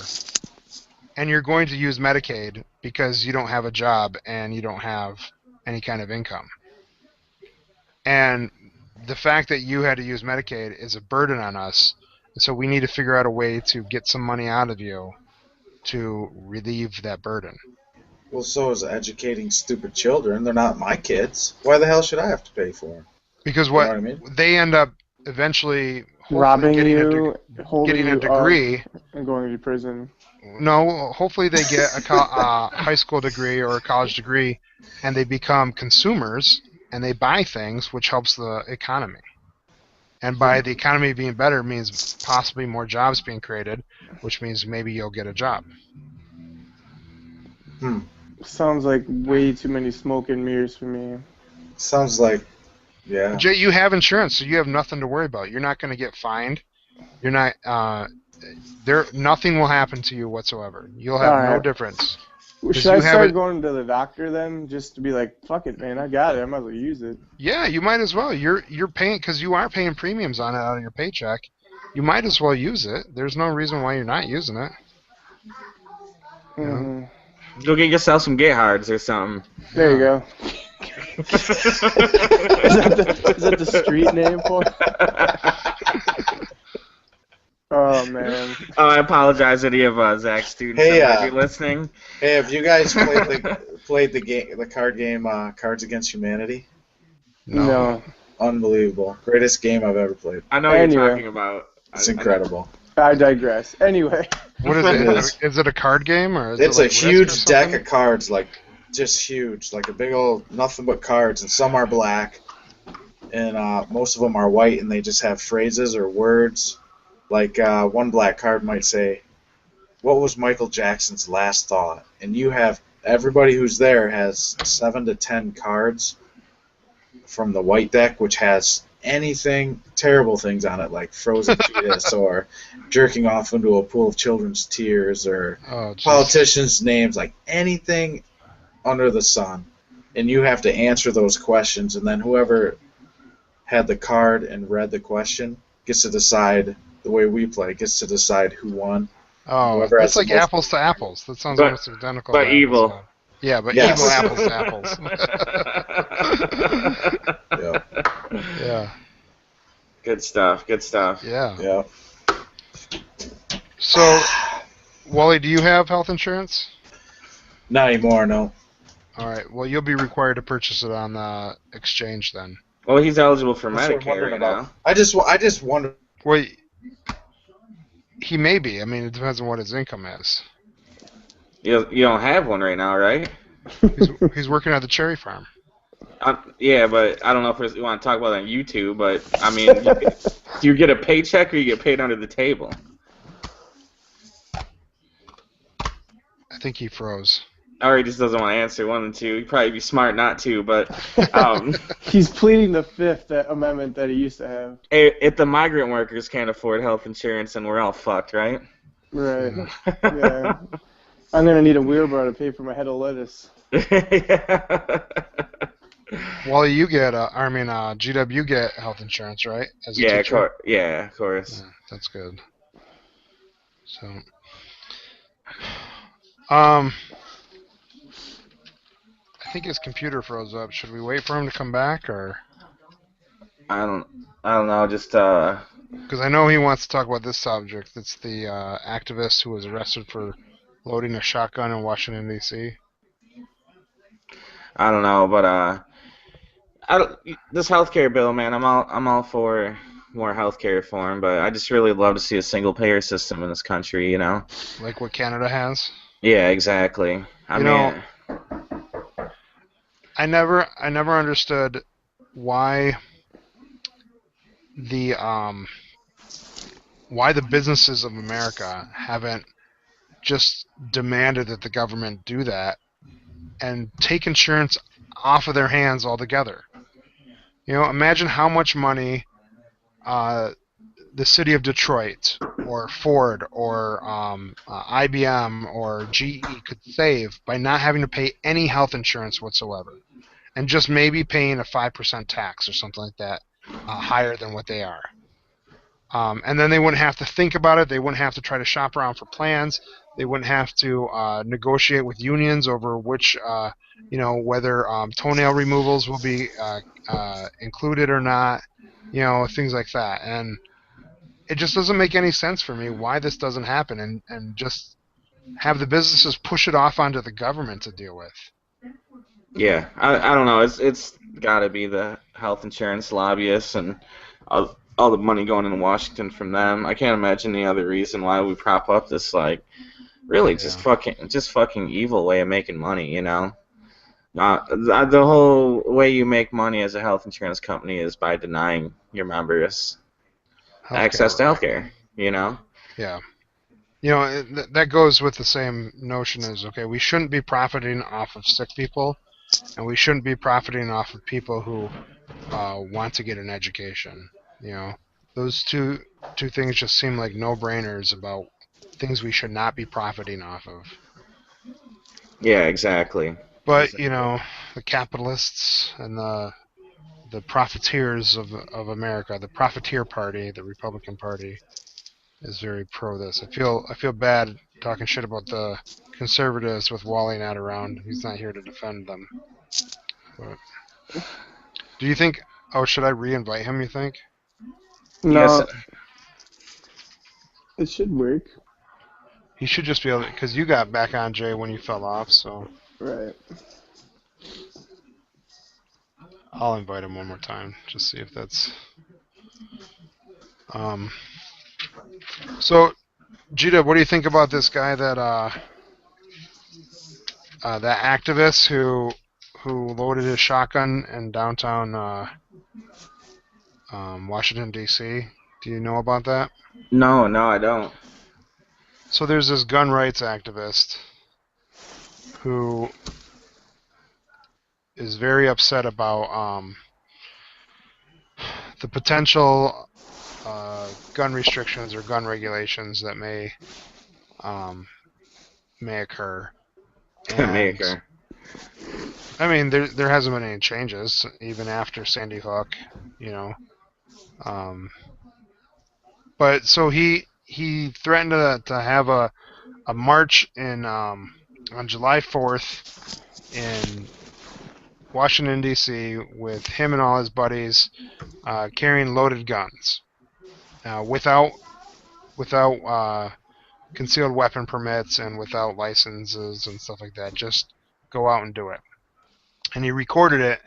and you're going to use Medicaid because you don't have a job and you don't have any kind of income. And the fact that you had to use Medicaid is a burden on us, and so we need to figure out a way to get some money out of you to relieve that burden. Well, so is educating stupid children. They're not my kids. Why the hell should I have to pay for them? Because you know what I mean? They end up eventually hopefully Robbing getting you, holding getting a you degree. up, and going to prison. No, hopefully they get a high school degree or a college degree, and they become consumers and they buy things, which helps the economy. And by the economy being better means possibly more jobs being created, which means maybe you'll get a job. Sounds like way too many smoke and mirrors for me. Sounds like, yeah. Jay, you have insurance, so you have nothing to worry about. You're not going to get fined. You're not. Nothing will happen to you whatsoever. You'll have no Alright. difference. Should I you have start it- going to the doctor then, just to be like, fuck it, man, I got it. I might as well use it. Yeah, you might as well. You're paying because you are paying premiums on it out of your paycheck. You might as well use it. There's no reason why you're not using it. hmm Go get yourself some Get Hards or something. There you go. Is that the street name for it? Oh man. Oh, I apologize to any of Zach's students Hey, that might be listening. Hey, have you guys played the card game Cards Against Humanity? No. Unbelievable. Greatest game I've ever played. I know what Anyway. you're talking about. It's incredible. I digress. Anyway. What is it? Is it a card game or is It's it a like Risk or huge deck something? of cards, like just huge, like a big old nothing but cards, and some are black, and most of them are white, and they just have phrases or words. Like one black card might say, "What was Michael Jackson's last thought?" And you have everybody who's there has 7 to 10 cards from the white deck, which has anything terrible things on it, like frozen fetus or jerking off into a pool of children's tears or Oh, jeez. politicians' names, like anything under the sun. And you have to answer those questions, and then whoever had the card and read the question gets to decide, the way we play, gets to decide who won. Oh, Whoever that's has like the most- apples to apples. That sounds But- almost identical. but to apples evil. to apples. Yeah, but Yes. evil apples to apples. Yeah, Yeah, Good stuff. Good stuff. yeah. yeah. So, Wally, do you have health insurance? Not anymore, no. All right. Well, you'll be required to purchase it on the exchange then. Well, he's eligible for That's what I'm Medicare wondering right about. now. I just wonder. Well, he may be. I mean, it depends on what his income is. You don't have one right now, right? He's working at the cherry farm. Yeah, but I don't know if you want to talk about it on YouTube, but I mean, do you get a paycheck or you get paid under the table? I think he froze. Or he just doesn't want to answer one and two. He'd probably be smart not to, but He's pleading the Fifth Amendment that he used to have. if the migrant workers can't afford health insurance, then we're all fucked, right? Right. Yeah. I'm gonna need a wheelbarrow to pay for my head of lettuce. Wally, you get, GW, you get health insurance, right? As a Yeah, teacher? yeah, of course. Yeah, that's good. So, I think his computer froze up. Should we wait for him to come back, or? I don't know. Just Because I know he wants to talk about this subject. It's the activist who was arrested for loading a shotgun in Washington D.C. I don't know, but this healthcare bill, man, I'm all for more healthcare reform, but I just really love to see a single payer system in this country, you know? Like what Canada has. Yeah, exactly. I You mean, know, I never understood why the businesses of America haven't just demanded that the government do that and take insurance off of their hands altogether. You know, imagine how much money the city of Detroit or Ford or IBM or GE could save by not having to pay any health insurance whatsoever, and just maybe paying a 5% tax or something like that, higher than what they are. And then they wouldn't have to think about it. They wouldn't have to try to shop around for plans. They wouldn't have to negotiate with unions over which, whether toenail removals will be included or not, things like that. And it just doesn't make any sense for me why this doesn't happen and just have the businesses push it off onto the government to deal with. yeah, I don't know. It's got to be the health insurance lobbyists and all the money going in Washington from them. I can't imagine any other reason why we prop up this like really just Yeah. fucking evil way of making money. You know, the whole way you make money as a health insurance company is by denying your members access Healthcare, to right? healthcare. You know. Yeah. You know, that goes with the same notion as, okay, we shouldn't be profiting off of sick people, and we shouldn't be profiting off of people who want to get an education. You know, those two things just seem like no-brainers about things we should not be profiting off of. Yeah, exactly. But you know, the capitalists and the profiteers of America, the profiteer party, the Republican Party, is very pro this. I feel bad talking shit about the conservatives with Wally not around. He's not here to defend them. But do you think? Oh, should I re-invite him? You think? Yes. No, it should work. He should just be able to, because you got back on, Jay, when you fell off. So Right. I'll invite him one more time. Just see if that's. Um. So, Gita, what do you think about this guy that activist who loaded his shotgun in downtown Washington D.C.? Do you know about that? No, I don't. So there's this gun rights activist who is very upset about the potential gun restrictions or gun regulations that may occur. And Maker. I mean, there hasn't been any changes even after Sandy Hook, you know. But so he threatened to have a march on July 4th in Washington D.C. with him and all his buddies carrying loaded guns without concealed weapon permits and without licenses and stuff like that. Just go out and do it. And he recorded it,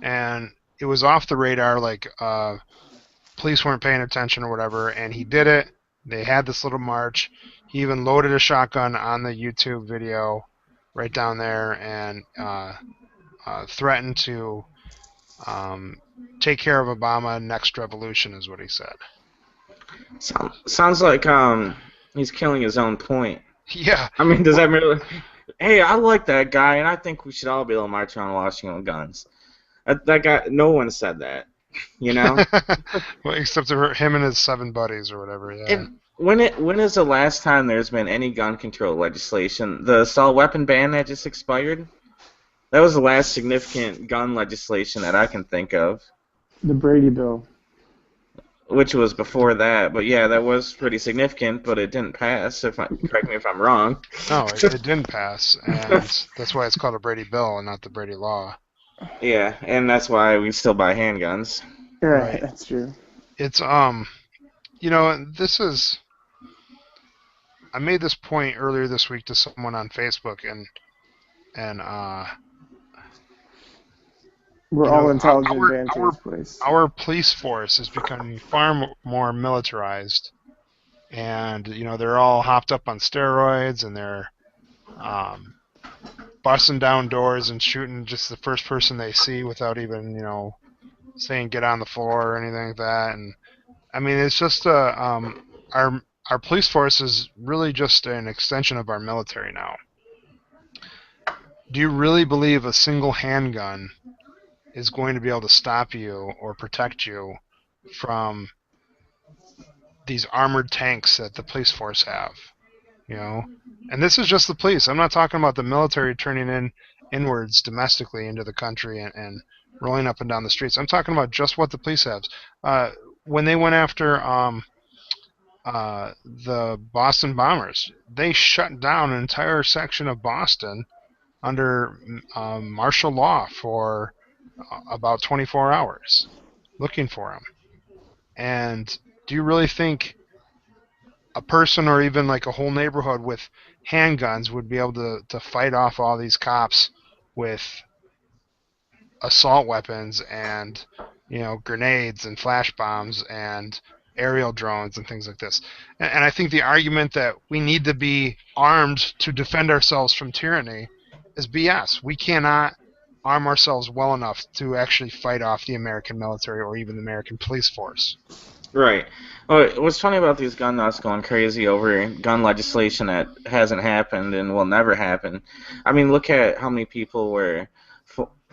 and it was off the radar, like police weren't paying attention or whatever, and he did it. They had this little march. He even loaded a shotgun on the YouTube video right down there and threatened to take care of Obama. Next revolution is what he said. Sounds like he's killing his own point. Yeah. I mean, does that really? Hey, I like that guy, and I think we should all be able to march around Washington with guns. That guy, no one said that. You know. Well, except for him and his 7 buddies or whatever. Yeah. When is the last time there's been any gun control legislation? The assault weapon ban that just expired? That was the last significant gun legislation that I can think of. The Brady Bill. Which was before that, but yeah, that was pretty significant, but it didn't pass. Correct me if I'm wrong. No, it didn't pass, and that's why it's called a Brady Bill and not the Brady Law. Yeah, and that's why we still buy handguns. Right, that's true. It's you know, this is. I made this point earlier this week to someone on Facebook, and We're all intelligent man to this place. our police force is becoming far more militarized, and you know they're all hopped up on steroids, and they're busting down doors and shooting just the first person they see without even saying get on the floor or anything like that. And I mean, it's just our police force is really just an extension of our military now. Do you really believe a single handgun is going to be able to stop you or protect you from these armored tanks that the police force have? And this is just the police. I'm not talking about the military turning inwards domestically into the country and rolling up and down the streets. I'm talking about just what the police have. When they went after the Boston bombers, they shut down an entire section of Boston under martial law for about 24 hours, looking for them. And do you really think a person or even like a whole neighborhood with handguns would be able to fight off all these cops with assault weapons and grenades and flash bombs and aerial drones and things like this. And I think the argument that we need to be armed to defend ourselves from tyranny is BS. We cannot arm ourselves well enough to actually fight off the American military or even the American police force. Right. Well, what's funny about these gun nuts going crazy over gun legislation that hasn't happened and will never happen? I mean, look at how many people were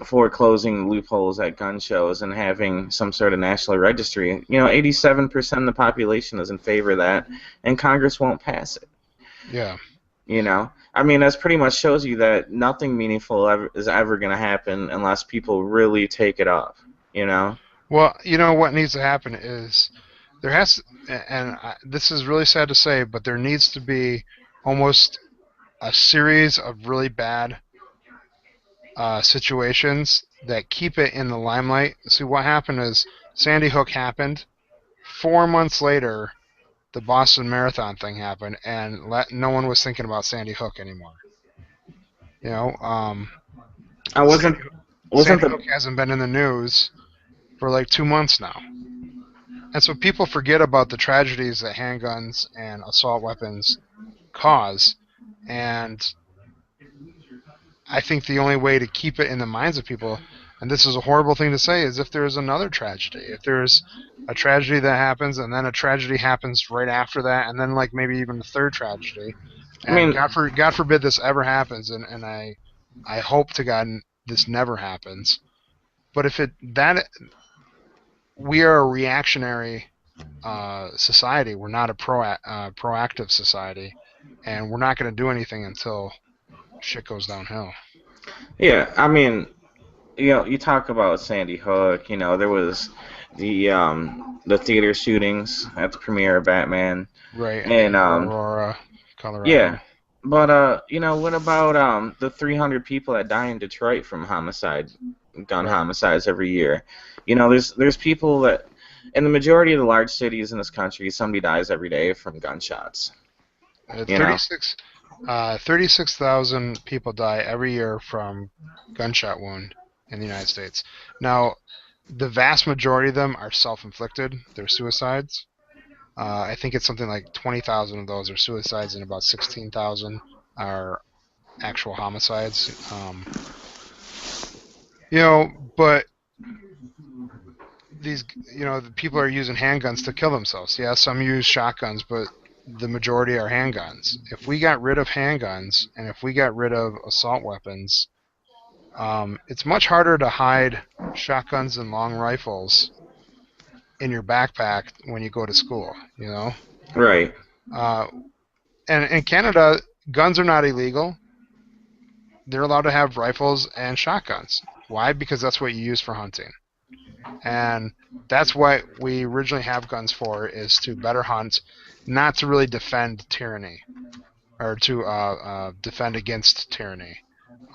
for closing loopholes at gun shows and having some sort of national registry. 87% of the population is in favor of that, and Congress won't pass it. Yeah. I mean, that pretty much shows you that nothing meaningful is ever going to happen unless people really take it up. Well, what needs to happen is there has, and this is really sad to say, but there needs to be almost a series of really bad situations that keep it in the limelight. See, what happened is Sandy Hook happened. 4 months later, the Boston Marathon thing happened, and no one was thinking about Sandy Hook anymore. I wasn't Sandy the Hook hasn't been in the news for like 2 months now. And so people forget about the tragedies that handguns and assault weapons cause. And I think the only way to keep it in the minds of people, and this is a horrible thing to say, is if there's another tragedy. If there's a tragedy that happens, and then a tragedy happens right after that, and then like maybe even a third tragedy. And God forbid this ever happens, and I hope to God this never happens. But if we are a reactionary society. We're not a proactive society, and we're not going to do anything until shit goes downhill. Yeah, I mean, you talk about Sandy Hook. There was the theater shootings at the premiere of Batman. Right. And Aurora, Colorado. Yeah, but what about the 300 people that die in Detroit from gun homicides every year? There's people that in the majority of the large cities in this country, somebody dies every day from gunshots. 36,000 people die every year from gunshot wound in the United States. Now, the vast majority of them are self-inflicted. They're suicides. I think it's something like 20,000 of those are suicides, and about 16,000 are actual homicides. But these, the people are using handguns to kill themselves. Yeah, some use shotguns, but the majority are handguns. If we got rid of handguns and if we got rid of assault weapons, it's much harder to hide shotguns and long rifles in your backpack when you go to school, Right. And in Canada, guns are not illegal. They're allowed to have rifles and shotguns. Why? Because that's what you use for hunting. And that's what we originally have guns for, is to better hunt, not to really defend tyranny, or to defend against tyranny.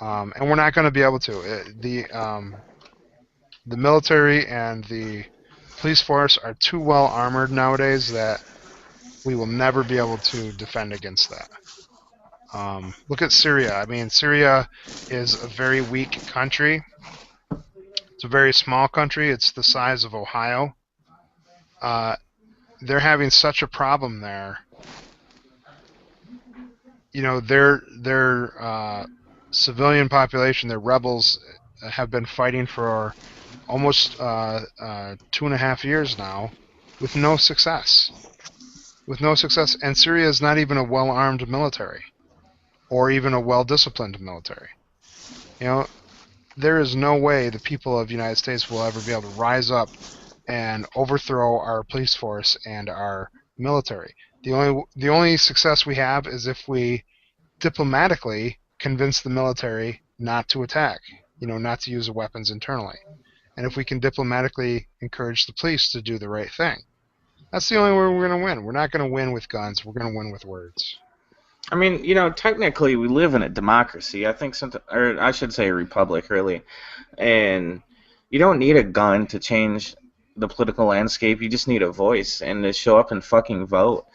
And we're not going to be able to. The military and the police force are too well armored nowadays that we will never be able to defend against that. Look at Syria. I mean, Syria is a very weak country. It's a very small country. It's the size of Ohio. They're having such a problem there. Their civilian population, their rebels, have been fighting for almost 2.5 years now, with no success. And Syria is not even a well-armed military, or even a well-disciplined military. There is no way the people of the United States will ever be able to rise up and overthrow our police force and our military. The only success we have is if we diplomatically convince the military not to attack, not to use the weapons internally. And if we can diplomatically encourage the police to do the right thing. That's the only way we're going to win. We're not going to win with guns. We're going to win with words. I mean, technically we live in a democracy. I think or I should say a republic, really. And you don't need a gun to change the political landscape. You just need a voice and to show up and fucking vote,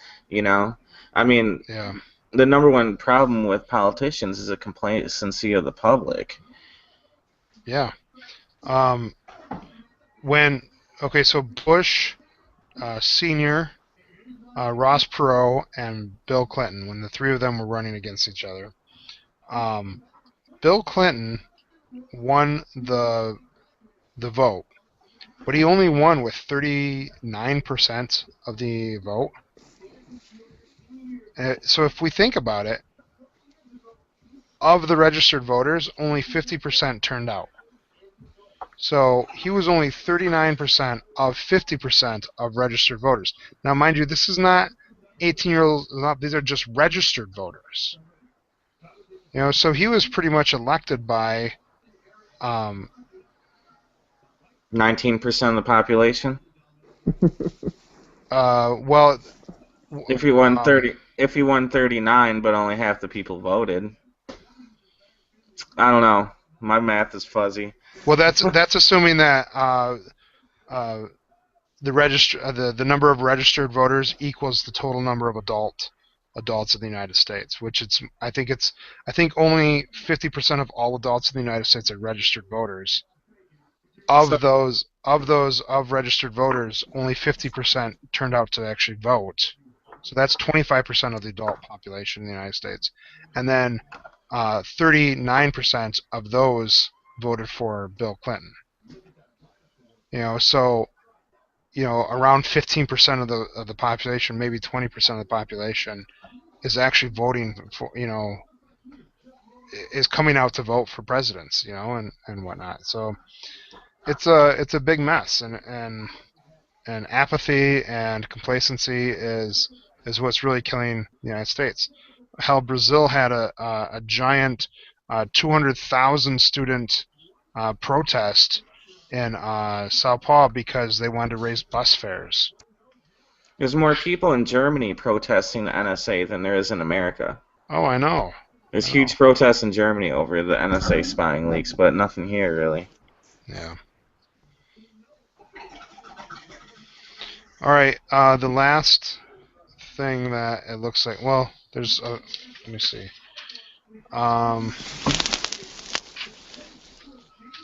I mean, yeah. The number one problem with politicians is a complacency of the public. Yeah. When Okay, so Bush Senior, Ross Perot, and Bill Clinton, when the three of them were running against each other, Bill Clinton won the vote, but he only won with 39% of the vote. So if we think about it, of the registered voters, only 50% turned out. So he was only 39% of 50% of registered voters. Now, mind you, this is not 18-year-olds. These are just registered voters. So he was pretty much elected by. 19% of the population. Well. If he won 39, but only half the people voted. I don't know. My math is fuzzy. Well, that's assuming that the number of registered voters equals the total number of adults in the United States, which I think only 50% of all adults in the United States are registered voters. Of registered voters, only 50% turned out to actually vote. So that's 25% of the adult population in the United States, and then 39% of those voted for Bill Clinton. So around 15% of the population, maybe 20% of the population, is actually voting for, is coming out to vote for presidents, and whatnot. So it's a big mess, and apathy and complacency is what's really killing the United States. Hell, Brazil had a giant 200,000 student protest in Sao Paulo because they wanted to raise bus fares. There's more people in Germany protesting the NSA than there is in America. Oh, I know. There's huge protests in Germany over the NSA spying leaks, but nothing here, really. Yeah. All right. The last thing that it looks like, well, there's let me see.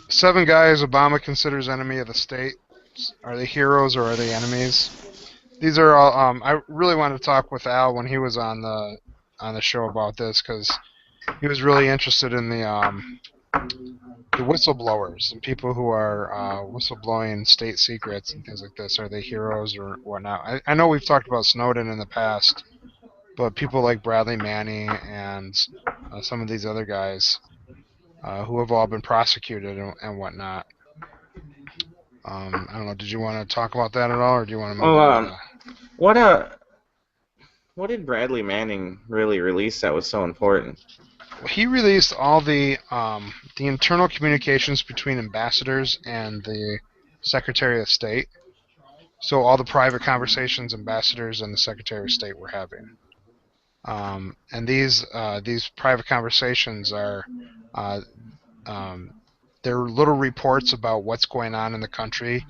7 guys Obama considers enemy of the state. Are they heroes or are they enemies? These are all. I really wanted to talk with Al when he was on the show about this, because he was really interested in the whistleblowers and people who are whistleblowing state secrets and things like this. Are they heroes or whatnot? I know we've talked about Snowden in the past, but people like Bradley Manning and some of these other guys who have all been prosecuted and whatnot. I don't know. Did you want to talk about that at all, or do you want to move on? What did Bradley Manning really release that was so important? He released all the internal communications between ambassadors and the Secretary of State. So all the private conversations ambassadors and the Secretary of State were having. And these private conversations are they're little reports about what's going on in the country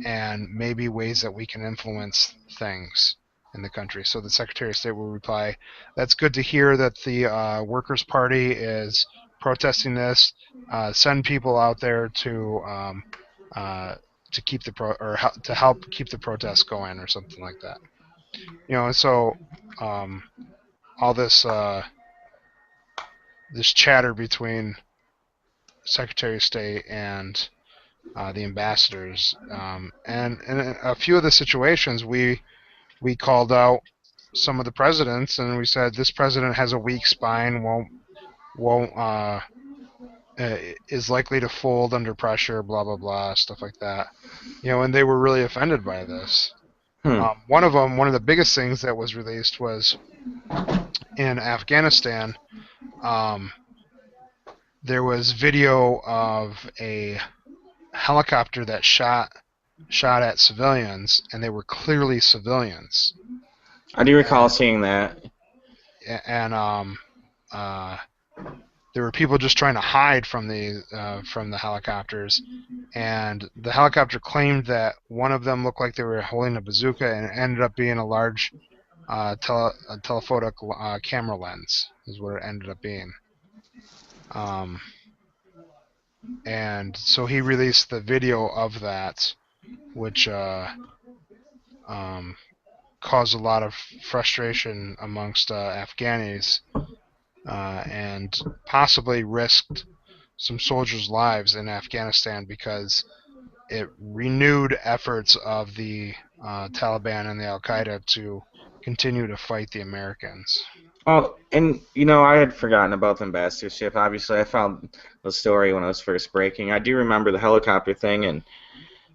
and maybe ways that we can influence things in the country. So the Secretary of State will reply, "That's good to hear that the Workers' Party is protesting this. Send people out there to keep to help keep the protests going," or something like that. And so all this this chatter between Secretary of State and the ambassadors, and in a few of the situations we called out some of the presidents and we said this president has a weak spine, won't is likely to fold under pressure, blah blah blah, stuff like that. And they were really offended by this. One of the biggest things that was released was in Afghanistan. There was video of a helicopter that shot at civilians, and they were clearly civilians. I do recall seeing that. And there were people just trying to hide from the helicopters, and the helicopter claimed that one of them looked like they were holding a bazooka, and it ended up being a large telephoto camera lens, is what it ended up being. And so he released the video of that, which caused a lot of frustration amongst Afghanis and possibly risked some soldiers' lives in Afghanistan because it renewed efforts of the Taliban and the Al Qaeda to continue to fight the Americans. Oh, and I had forgotten about the ambassadorship. Obviously, I found the story when I was first breaking. I do remember the helicopter thing, and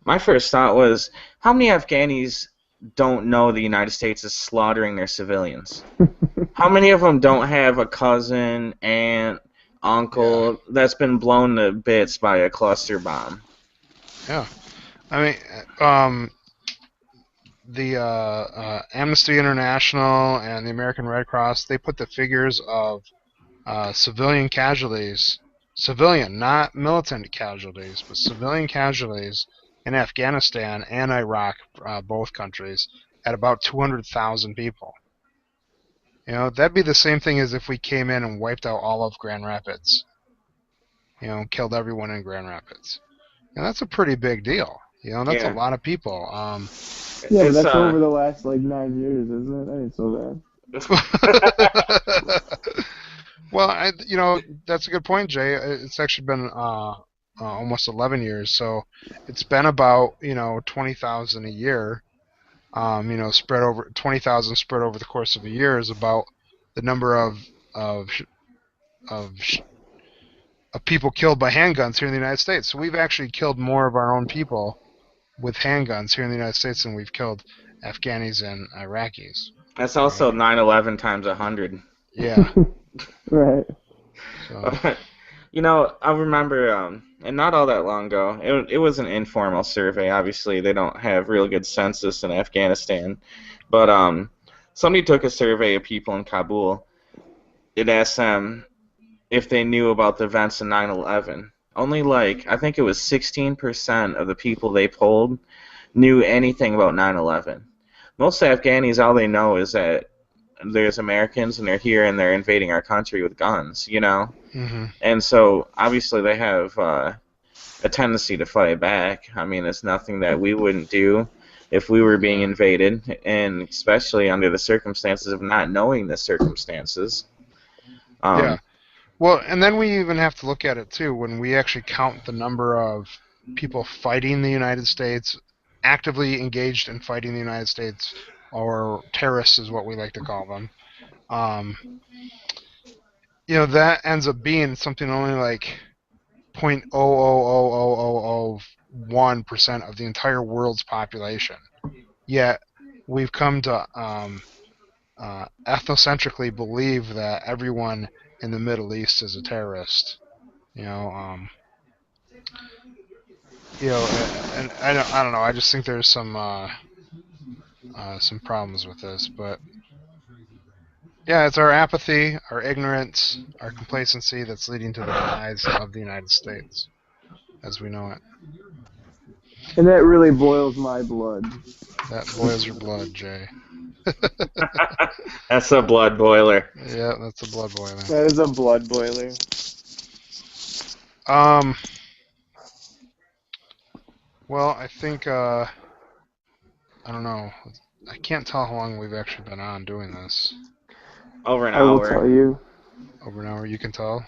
my first thought was, how many Afghanis don't know the United States is slaughtering their civilians? How many of them don't have a cousin, aunt, uncle that's been blown to bits by a cluster bomb? Yeah, I mean, the Amnesty International and the American Red Cross, they put the figures of civilian casualties, civilian, not militant casualties, but civilian casualties in Afghanistan and Iraq, both countries, at about 200,000 people. That'd be the same thing as if we came in and wiped out all of Grand Rapids. Killed everyone in Grand Rapids. That's a pretty big deal. That's a Yeah. lot of people. Yeah, but It's, that's over the last like 9 years, isn't it? That ain't so bad. Well, that's a good point, Jay. It's actually been almost 11 years, so it's been about 20,000 a year. Spread over 20,000 spread over the course of a year is about the number of of people killed by handguns here in the United States. So we've actually killed more of our own people with handguns here in the United States than we've killed Afghanis and Iraqis. That's also 9/11 times 100. Yeah. Right. So. I remember, and not all that long ago, it was an informal survey. Obviously, they don't have real good census in Afghanistan, but somebody took a survey of people in Kabul. It asked them if they knew about the events in 9/11. Only I think it was 16% of the people they polled knew anything about 9/11. Most Afghanis, all they know is that there's Americans and they're here and they're invading our country with guns, Mm-hmm. And so obviously they have a tendency to fight back. I mean, it's nothing that we wouldn't do if we were being invaded, and especially under the circumstances of not knowing the circumstances. Yeah. Well, and then we even have to look at it too when we actually count the number of people fighting the United States, actively engaged in fighting the United States, or terrorists is what we like to call them. That ends up being something only like 0.0000001% of the entire world's population. Yet we've come to ethnocentrically believe that everyone in the Middle East is a terrorist. And I don't know. I just think there's some problems with this, but yeah, it's our apathy, our ignorance, our complacency that's leading to the demise of the United States as we know it. And that really boils my blood. That boils your blood, Jay. That's a blood boiler. Yeah, that's a blood boiler. That is a blood boiler. Well, I think I don't know. I can't tell how long we've actually been on doing this. Over an I will hour. tell you. Over an hour, you can tell.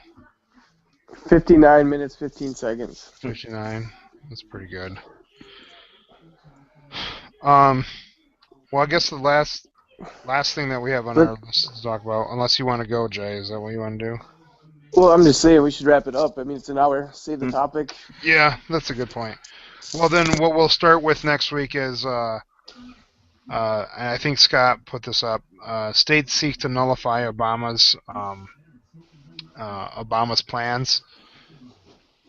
59 minutes, 15 seconds. 59. That's pretty good. Well, I guess the last thing that we have on our list to talk about, unless you want to go, Jay, is that what you want to do? Well, I'm just saying we should wrap it up. I mean, it's an hour. Save the topic. Yeah, that's a good point. Well, then what we'll start with next week is, and I think Scott put this up, states seek to nullify Obama's plans.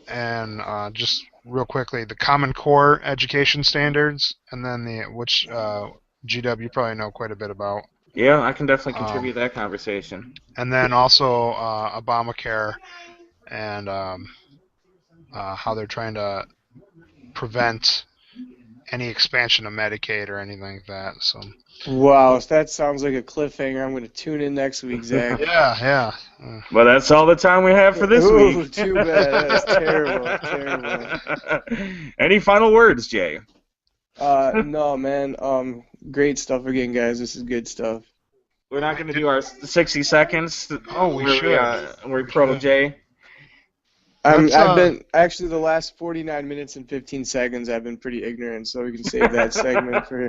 And just real quickly, the Common Core education standards, and then which GW you probably know quite a bit about. Yeah, I can definitely contribute to that conversation. And then also Obamacare and how they're trying to prevent any expansion of Medicaid or anything like that. So. Wow, if that sounds like a cliffhanger, I'm going to tune in next week, Zach. Yeah. Well, that's all the time we have for this week. Too bad. That's terrible. Any final words, Jay? No, man. Great stuff again, guys. This is good stuff. We're not going to do our 60 seconds Oh, we where should. we We pro should. Jay. Let's, I've been actually the last 49 minutes and 15 seconds. I've been pretty ignorant, so we can save that segment for.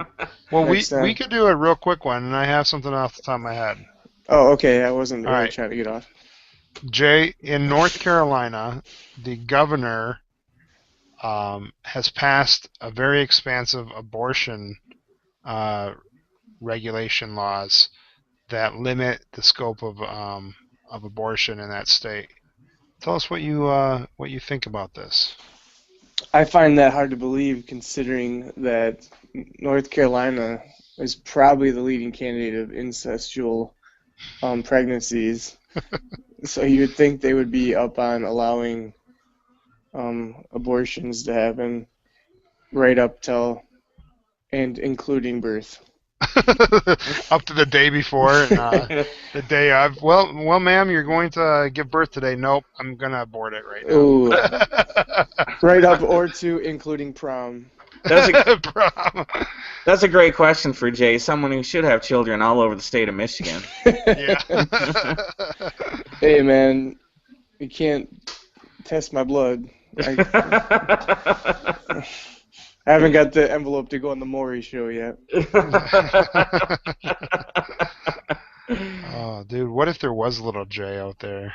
Well, next time. we could do a real quick one, and I have something off the top of my head. Oh, okay. I wasn't All really right. trying to get off. Jay, in North Carolina, the governor has passed a very expansive abortion regulation laws that limit the scope of abortion in that state. Tell us what you think about this. I find that hard to believe, considering that North Carolina is probably the leading candidate of incestual pregnancies. So you would think they would be up on allowing abortions to happen right up till and including birth. Up to the day before and the day of. Well, ma'am, you're going to give birth today. Nope, I'm gonna abort it right now. Ooh, right up or to including prom. That's a great question for Jay, someone who should have children all over the state of Michigan. Yeah. Hey, man, you can't test my blood. I haven't got the envelope to go on the Maury show yet. Oh, dude, what if there was a little Jay out there?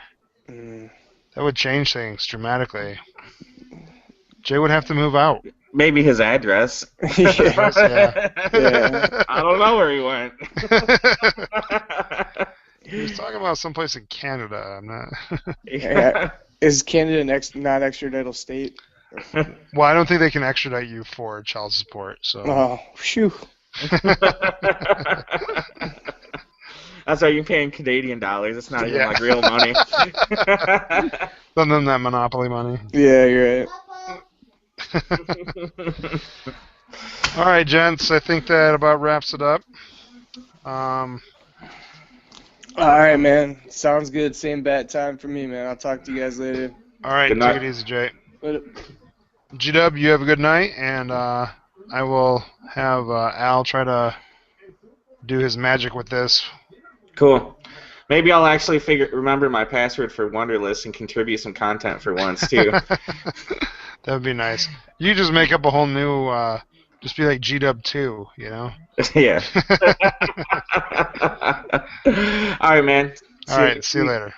That would change things dramatically. Jay would have to move out. Maybe his address. Yeah. I don't know where he went. He was talking about someplace in Canada. I'm not. Yeah. Is Canada an not extraditable state? Well, I don't think they can extradite you for child support. So. Oh, phew. That's why you're paying Canadian dollars. It's not even like real money. Other than that Monopoly money. Yeah, you're right. All right, gents. I think that about wraps it up. All right, man. Sounds good. Same bat time for me, man. I'll talk to you guys later. All right, Good night. take it easy, Jay. Later. G-Dub, you have a good night, and I will have Al try to do his magic with this. Cool. Maybe I'll actually remember my password for Wunderlist and contribute some content for once, too. That would be nice. You just make up a whole new, just be like G-Dub 2, you know? Yeah. All right, man. All right, see you later.